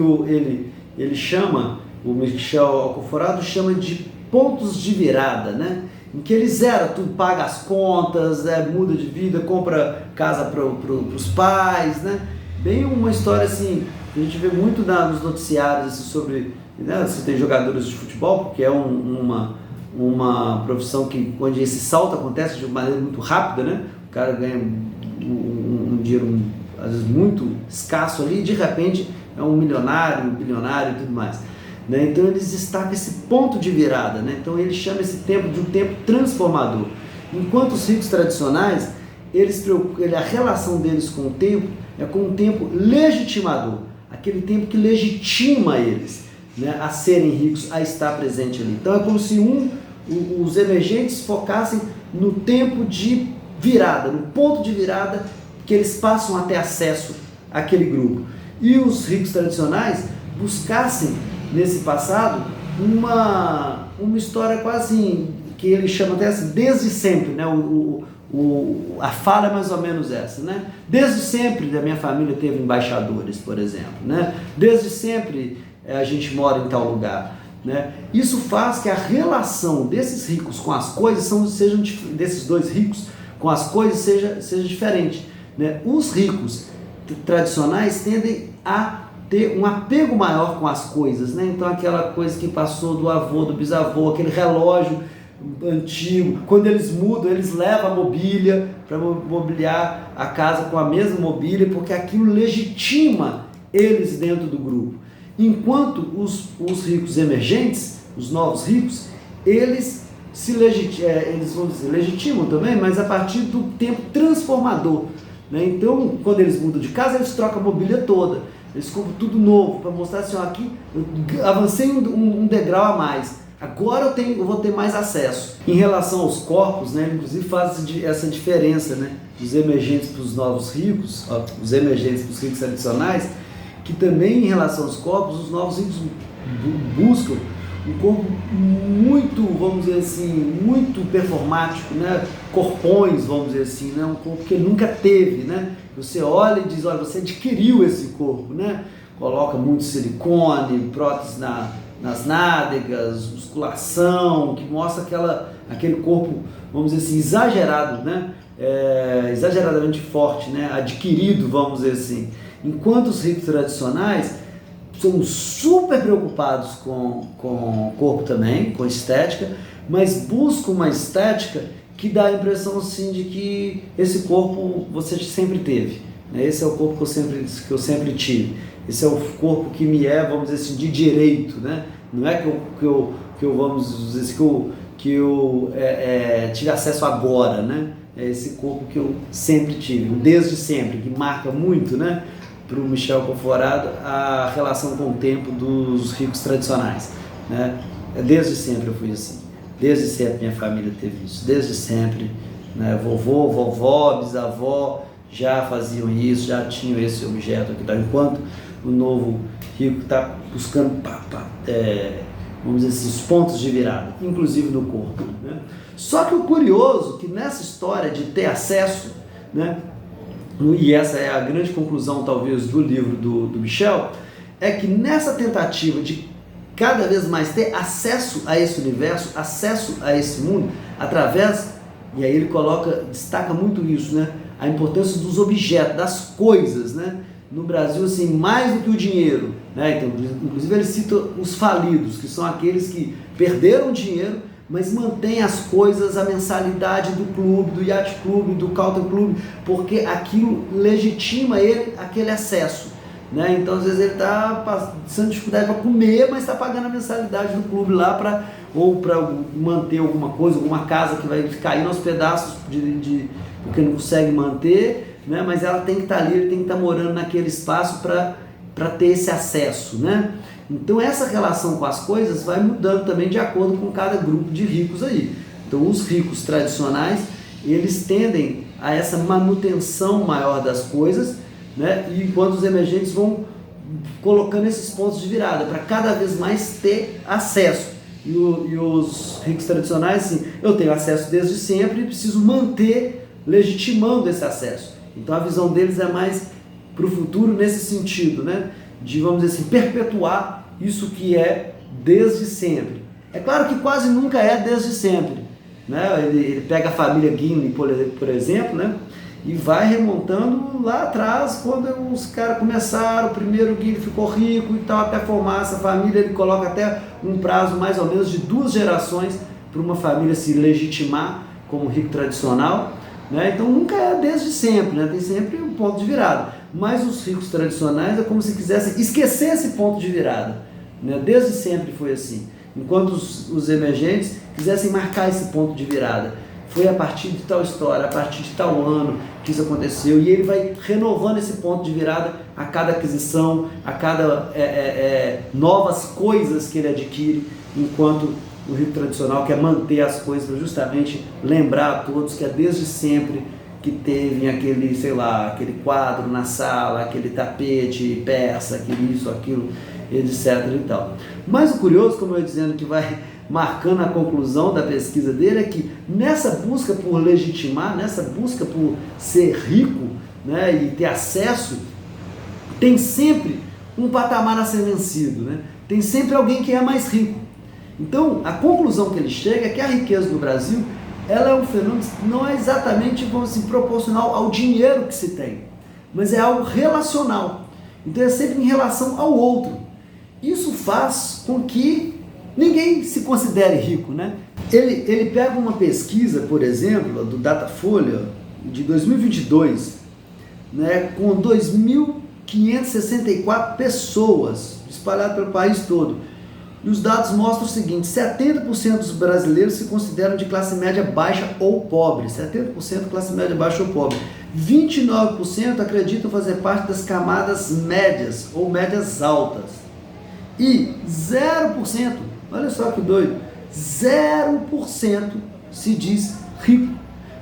ele chama, o Michel Alcoforado chama de pontos de virada, né? Em que ele zera tudo, paga as contas, muda de vida, compra casa para os pais, né? Bem uma história assim, a gente vê muito nos noticiários assim, sobre, né? Você tem jogadores de futebol, porque é uma profissão onde esse salto acontece de maneira muito rápida, né? O cara ganha um dinheiro às vezes muito escasso ali e de repente é um milionário, bilionário e tudo mais. Né? Então eles destacam esse ponto de virada, né? Então ele chama esse tempo de um tempo transformador. Enquanto os ricos tradicionais, a relação deles com o tempo é com um tempo legitimador, aquele tempo que legitima eles, né, a serem ricos, a estar presente ali. Então é como se os emergentes focassem no tempo de virada, no ponto de virada que eles passam a ter acesso àquele grupo. E os ricos tradicionais buscassem nesse passado uma história quase que ele chama até assim, desde sempre, né? A fala é mais ou menos essa, né? Desde sempre da minha família teve embaixadores, por exemplo, né? Desde sempre a gente mora em tal lugar, né? Isso faz que a relação desses ricos com as coisas desses dois ricos com as coisas seja diferente, né? Os ricos tradicionais tendem a ter um apego maior com as coisas, né? Então aquela coisa que passou do avô, do bisavô, aquele relógio antigo, quando eles mudam, eles levam a mobília para mobiliar a casa com a mesma mobília, porque aquilo legitima eles dentro do grupo. Enquanto os ricos emergentes, os novos ricos, eles vão dizer, legitimam também, mas a partir do tempo transformador, né? Então, quando eles mudam de casa, eles trocam a mobília toda, eles compram tudo novo, para mostrar assim, ó, aqui eu avancei um degrau a mais, agora eu vou ter mais acesso. Em relação aos corpos, né, inclusive faz essa diferença, né, dos emergentes para os novos ricos, ó, os emergentes para os ricos tradicionais, que também em relação aos corpos, os novos ricos buscam um corpo muito, vamos dizer assim, muito performático, né? Corpões, vamos dizer assim, né? Um corpo que ele nunca teve, né? Você olha e diz, olha, você adquiriu esse corpo, né? Coloca muito silicone, prótese nas nádegas, musculação, que mostra aquele corpo, vamos dizer assim, exagerado, né? Exageradamente forte, né? Adquirido, vamos dizer assim. Enquanto os ricos tradicionais são super preocupados com o corpo também, com estética, mas buscam uma estética que dá a impressão assim de que esse corpo você sempre teve, né? Esse é o corpo que eu sempre tive, esse é o corpo que me vamos dizer assim, de direito, né? Não é que eu vamos dizer assim, que eu tive acesso agora, né? É esse corpo que eu sempre tive, desde sempre, que marca muito, né? Para o Michel Alcoforado, a relação com o tempo dos ricos tradicionais, né? Desde sempre eu fui assim, desde sempre minha família teve isso, desde sempre, né? Vovô, vovó, bisavó já faziam isso, já tinham esse objeto aqui, tá? Enquanto o novo rico está buscando, vamos dizer assim, os pontos de virada, inclusive no corpo, né? Só que o curioso é que nessa história de ter acesso, né? E essa é a grande conclusão talvez do livro do Michel, é que nessa tentativa de cada vez mais ter acesso a esse universo, acesso a esse mundo, através, e aí ele destaca muito isso, né? A importância dos objetos, das coisas, né? No Brasil, assim, mais do que o dinheiro, né? Então, inclusive ele cita os falidos, que são aqueles que perderam dinheiro, mas mantém as coisas, a mensalidade do clube, do Yacht Club, do Country Club, porque aquilo legitima ele aquele acesso, né? Então às vezes ele está passando dificuldade para comer, mas está pagando a mensalidade do clube lá para manter alguma coisa, alguma casa que vai cair aos pedaços porque não consegue manter, né? Mas ela tem que estar ali, ele tem que estar morando naquele espaço para ter esse acesso, né? Então essa relação com as coisas vai mudando também de acordo com cada grupo de ricos aí. Então os ricos tradicionais, eles tendem a essa manutenção maior das coisas, né? E enquanto os emergentes vão colocando esses pontos de virada para cada vez mais ter acesso. E os ricos tradicionais, assim, eu tenho acesso desde sempre e preciso manter legitimando esse acesso. Então a visão deles é mais para o futuro nesse sentido, né? De, vamos dizer assim, perpetuar isso que é desde sempre. É claro que quase nunca é desde sempre, né? Ele pega a família Gimli, por exemplo, né? E vai remontando lá atrás, quando os caras começaram, o primeiro Gimli ficou rico e tal, até formar essa família, ele coloca até um prazo mais ou menos de 2 gerações para uma família se legitimar como rico tradicional, né? Então nunca é desde sempre, né? Tem sempre um ponto de virada. Mas os ricos tradicionais é como se quisessem esquecer esse ponto de virada, né? Desde sempre foi assim. Enquanto os emergentes quisessem marcar esse ponto de virada. Foi a partir de tal história, a partir de tal ano que isso aconteceu, e ele vai renovando esse ponto de virada a cada aquisição, a cada novas coisas que ele adquire, enquanto o rico tradicional quer manter as coisas para justamente lembrar a todos que é desde sempre que teve aquele, sei lá, aquele quadro na sala, aquele tapete persa, aquele isso, aquilo, etc. e tal. Mas o curioso, como eu ia dizendo, que vai marcando a conclusão da pesquisa dele, é que nessa busca por legitimar, nessa busca por ser rico, né, e ter acesso, tem sempre um patamar a ser vencido, né? Tem sempre alguém que é mais rico. Então, a conclusão que ele chega é que a riqueza do Brasil, ela é um fenômeno que não é exatamente, vamos assim, proporcional ao dinheiro que se tem, mas é algo relacional. Então é sempre em relação ao outro. Isso faz com que ninguém se considere rico, né? Ele pega uma pesquisa, por exemplo, do Datafolha, de 2022, né, com 2.564 pessoas espalhadas pelo país todo. E os dados mostram o seguinte: 70% dos brasileiros se consideram de classe média baixa ou pobre. 70% classe média baixa ou pobre. 29% acreditam fazer parte das camadas médias ou médias altas. E 0%, olha só que doido, 0% se diz rico,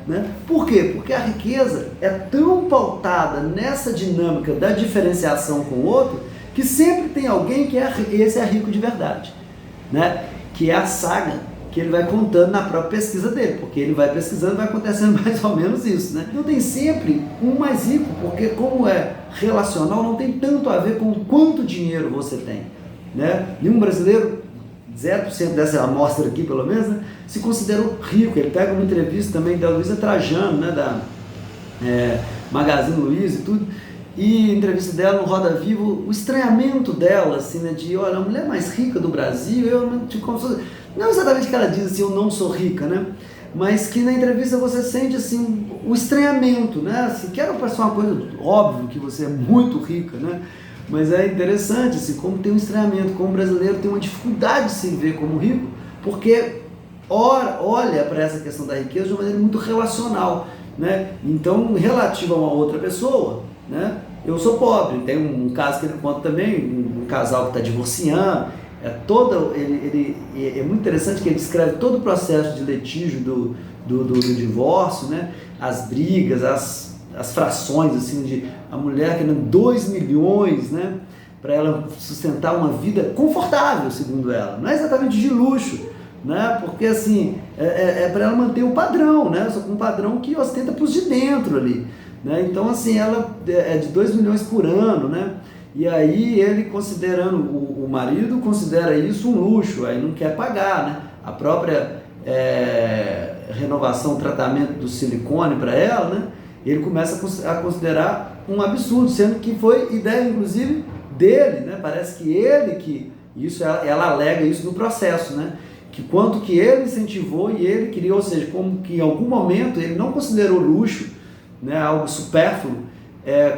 né? Por quê? Porque a riqueza é tão pautada nessa dinâmica da diferenciação com o outro, que sempre tem alguém que esse é rico de verdade, né? Que é a saga que ele vai contando na própria pesquisa dele, porque ele vai pesquisando e vai acontecendo mais ou menos isso, né? Então tem sempre um mais rico, porque como é relacional, não tem tanto a ver com quanto dinheiro você tem, né? Nenhum brasileiro, 0% dessa amostra aqui pelo menos, né, se considerou rico. Ele pega uma entrevista também da Luísa Trajano, né, da Magazine Luiza e tudo, e entrevista dela no Roda Viva, o estranhamento dela, assim, né, de, olha, a mulher mais rica do Brasil, eu não, tipo, como se, não exatamente que ela diz assim, eu não sou rica, né, mas que na entrevista você sente, assim, o estranhamento, né, assim, quero passar uma coisa, óbvio que você é muito rica, né, mas é interessante, assim, como tem um estranhamento, como o brasileiro tem uma dificuldade de se ver como rico, porque olha para essa questão da riqueza de uma maneira muito relacional, né? Então, relativo a uma outra pessoa, né? Eu sou pobre, tem um caso que ele conta também, um casal que está divorciando, é muito interessante que ele descreve todo o processo de litígio do divórcio, né? As brigas, as frações, assim, de a mulher querendo 2 milhões, né, para ela sustentar uma vida confortável, segundo ela, não é exatamente de luxo, né, porque assim, é para ela manter o padrão, né, só com um padrão que ostenta para os de dentro ali, né, então assim, ela é de 2 milhões por ano, né, e aí ele, considerando, o marido considera isso um luxo, aí não quer pagar, né, a própria renovação, tratamento do silicone para ela, né, ele começa a considerar um absurdo, sendo que foi ideia, inclusive, dele, né? Parece que ele isso, ela alega isso no processo, né? Que quanto que ele incentivou e ele queria, ou seja, como que em algum momento ele não considerou luxo, né, algo supérfluo,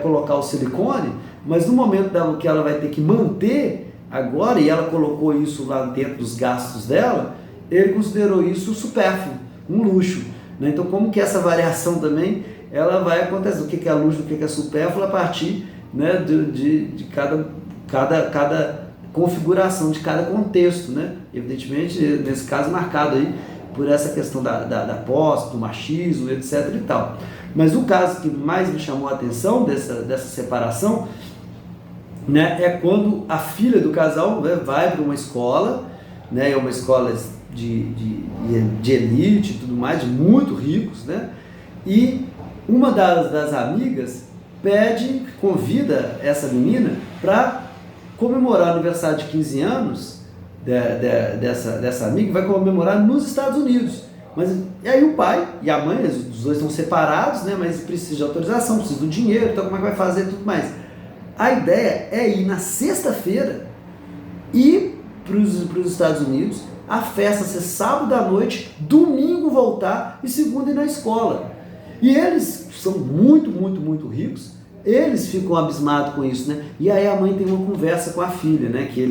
colocar o silicone, mas no momento que ela vai ter que manter agora, e ela colocou isso lá dentro dos gastos dela, ele considerou isso supérfluo, um luxo, né? Então como que essa variação também ela vai acontecer, o que é luxo, o que é supérfluo, a partir, né, de cada configuração, de cada contexto, né? Evidentemente, nesse caso marcado aí por essa questão da posse, do machismo, etc. e tal. Mas o caso que mais me chamou a atenção dessa separação, né, é quando a filha do casal, né, vai para uma escola, né, é uma escola de elite e tudo mais, de muito ricos, né, e uma das amigas convida essa menina para comemorar o aniversário de 15 anos dessa amiga, vai comemorar nos Estados Unidos. E aí o pai e a mãe, os dois estão separados, né, mas precisa de autorização, precisa do dinheiro, então como é que vai fazer e tudo mais. A ideia é ir na sexta-feira, ir para os Estados Unidos, a festa ser sábado à noite, domingo voltar e segunda ir na escola. E eles são muito, muito, muito ricos, eles ficam abismados com isso, né? E aí a mãe tem uma conversa com a filha, né? Que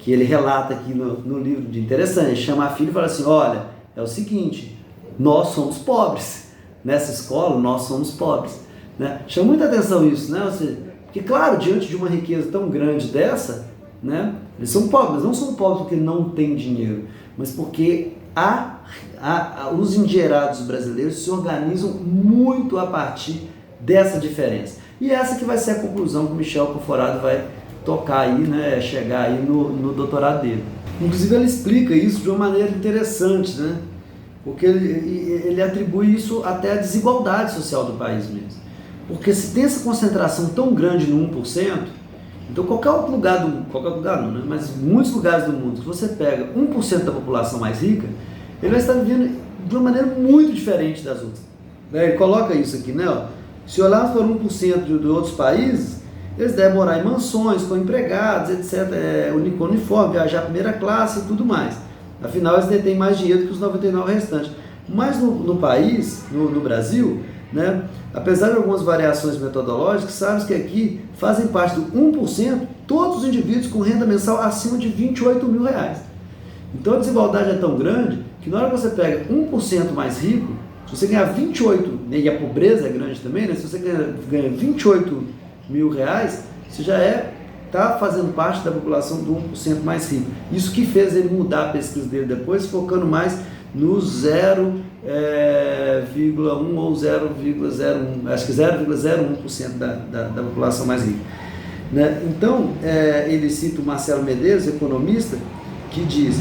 ele relata aqui no livro de interessante. Ele chama a filha e fala assim: olha, é o seguinte, nós somos pobres. Nessa escola, nós somos pobres. Né? Chama muita atenção isso, né? Porque, claro, diante de uma riqueza tão grande dessa, né? Eles são pobres, mas não são pobres porque não têm dinheiro, mas porque os endinheirados brasileiros se organizam muito a partir dessa diferença. E essa que vai ser a conclusão que o Michel Conforado vai tocar aí, né, chegar aí no doutorado dele. Inclusive ele explica isso de uma maneira interessante, né, porque ele atribui isso até à desigualdade social do país mesmo. Porque se tem essa concentração tão grande no 1%, então qualquer lugar não, né, mas muitos lugares do mundo, que você pega 1% da população mais rica, ele vai estar vivendo de uma maneira muito diferente das outras. Ele coloca isso aqui, né, ó. Se olharmos para 1% de outros países, eles devem morar em mansões, com empregados, etc., com uniforme, viajar primeira classe e tudo mais. Afinal, eles detêm mais dinheiro que os 99 restantes. Mas no país, no Brasil, né, apesar de algumas variações metodológicas, sabemos que aqui fazem parte do 1% todos os indivíduos com renda mensal acima de R$28 mil. Então a desigualdade é tão grande que na hora que você pega 1% mais rico, se você ganhar 28, e a pobreza é grande também, né? Se você ganha 28 mil reais, você já está fazendo parte da população do 1% mais rico. Isso que fez ele mudar a pesquisa dele depois, focando mais no 0,1 ou 0,01, acho que 0,01% da população mais rica. Né? Então, ele cita o Marcelo Medeiros, economista, que diz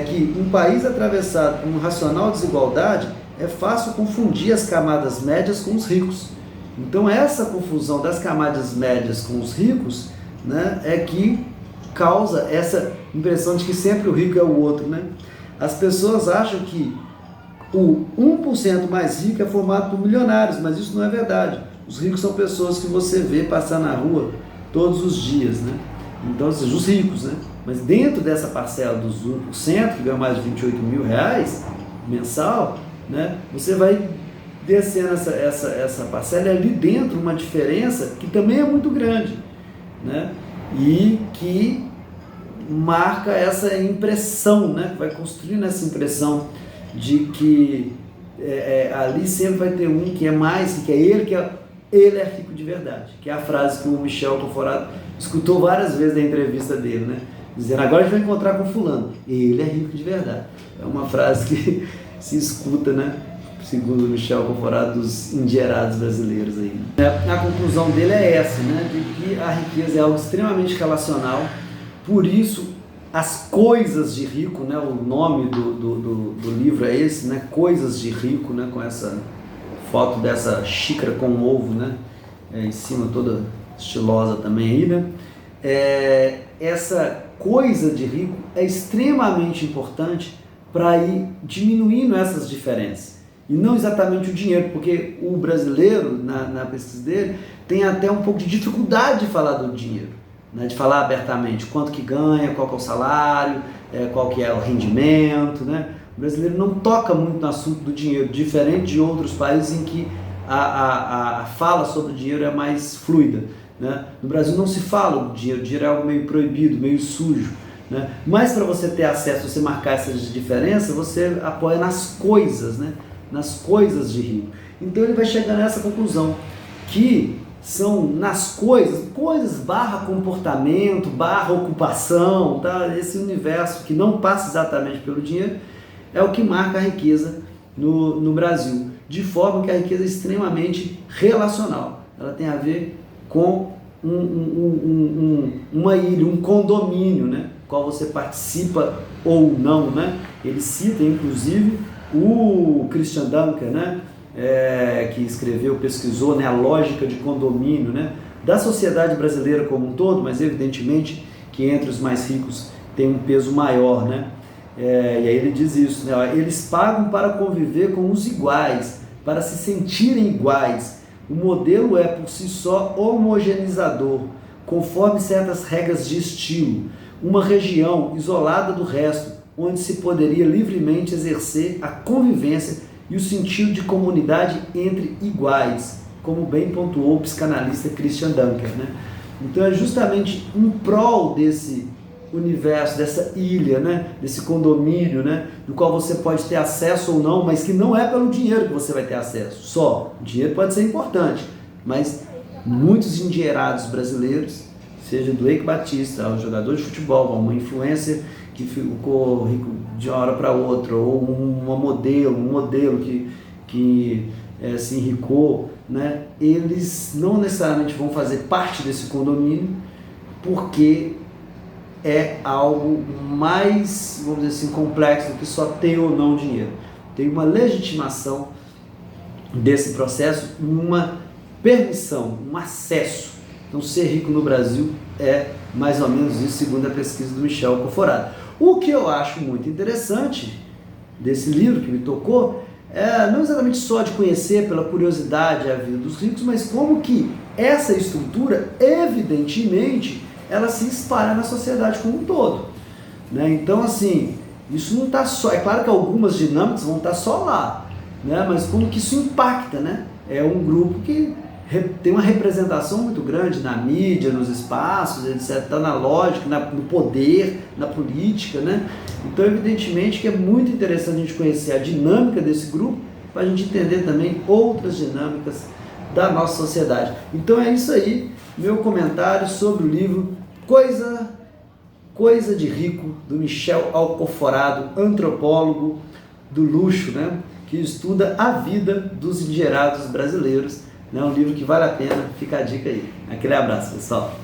que um país atravessado por uma racional desigualdade é fácil confundir as camadas médias com os ricos. Então essa confusão das camadas médias com os ricos, né, é que causa essa impressão de que sempre o rico é o outro. Né? As pessoas acham que o 1% mais rico é formado por milionários, mas isso não é verdade. Os ricos são pessoas que você vê passar na rua todos os dias. Né? Então, ou seja, os ricos. Né? Mas dentro dessa parcela dos 1%, que ganha mais de R$28 mil mensal, né, você vai descendo essa parcela, e ali dentro uma diferença que também é muito grande, né, e que marca essa impressão, né, vai construindo essa impressão de que ali sempre vai ter um que é mais, que é ele é rico de verdade, que é a frase que o Michel Conforado escutou várias vezes na entrevista dele, né, dizendo: agora a gente vai encontrar com fulano, ele é rico de verdade. É uma frase que se escuta, né, segundo o Michel Conforado, dos endinheirados brasileiros aí. A conclusão dele é essa, né, de que a riqueza é algo extremamente relacional, por isso as coisas de rico, né, o nome do livro é esse, né, Coisas de Rico, né, com essa foto dessa xícara com ovo, né, em cima, toda estilosa também aí, né, essa coisa de rico é extremamente importante para ir diminuindo essas diferenças. E não exatamente o dinheiro, porque o brasileiro, na pesquisa dele, tem até um pouco de dificuldade de falar do dinheiro, né? De falar abertamente quanto que ganha, qual que é o salário, qual que é o rendimento. Né? O brasileiro não toca muito no assunto do dinheiro, diferente de outros países em que a fala sobre o dinheiro é mais fluida. Né? No Brasil não se fala do dinheiro, o dinheiro é algo meio proibido, meio sujo. Né? Mas para você ter acesso, você marcar essas diferenças, você apoia nas coisas, né? Nas coisas de rico. Então ele vai chegar nessa conclusão, que são nas coisas barra comportamento, barra ocupação, tá? Esse universo que não passa exatamente pelo dinheiro, é o que marca a riqueza no Brasil, de forma que a riqueza é extremamente relacional. Ela tem a ver com uma ilha, um condomínio, né, qual você participa ou não, né? Ele cita, inclusive, o Christian Dunker, né, que escreveu, pesquisou, né, a lógica de condomínio, né, da sociedade brasileira como um todo, mas evidentemente que entre os mais ricos tem um peso maior, né? E aí ele diz isso, né? Eles pagam para conviver com os iguais, para se sentirem iguais. O modelo é por si só homogeneizador, conforme certas regras de estilo, uma região isolada do resto, onde se poderia livremente exercer a convivência e o sentido de comunidade entre iguais, como bem pontuou o psicanalista Christian Dunker, né? Então é justamente em prol desse universo, dessa ilha, né, desse condomínio, né, do qual você pode ter acesso ou não, mas que não é pelo dinheiro que você vai ter acesso só. O dinheiro pode ser importante, mas muitos endinheirados brasileiros, seja do Eike Batista, ao jogador de futebol, uma influência que ficou rico de uma hora para outra, ou um modelo que se enricou, né, eles não necessariamente vão fazer parte desse condomínio, porque é algo mais, vamos dizer assim, complexo do que só ter ou não dinheiro. Tem uma legitimação desse processo, uma permissão, um acesso. Então, ser rico no Brasil é mais ou menos isso, segundo a pesquisa do Michel Conforado. O que eu acho muito interessante desse livro que me tocou é não exatamente só de conhecer pela curiosidade a vida dos ricos, mas como que essa estrutura, evidentemente, ela se espalha na sociedade como um todo, né? Então, assim, isso não está só... É claro que algumas dinâmicas vão estar só lá, né? Mas como que isso impacta, né? É um grupo que tem uma representação muito grande na mídia, nos espaços, etc. Está na lógica, no poder, na política, né? Então, evidentemente que é muito interessante a gente conhecer a dinâmica desse grupo para a gente entender também outras dinâmicas da nossa sociedade. Então é isso aí, meu comentário sobre o livro Coisa de Rico, do Michel Alcoforado, antropólogo do luxo, né, que estuda a vida dos endinheirados brasileiros. É um livro que vale a pena, fica a dica aí. Aquele abraço, pessoal.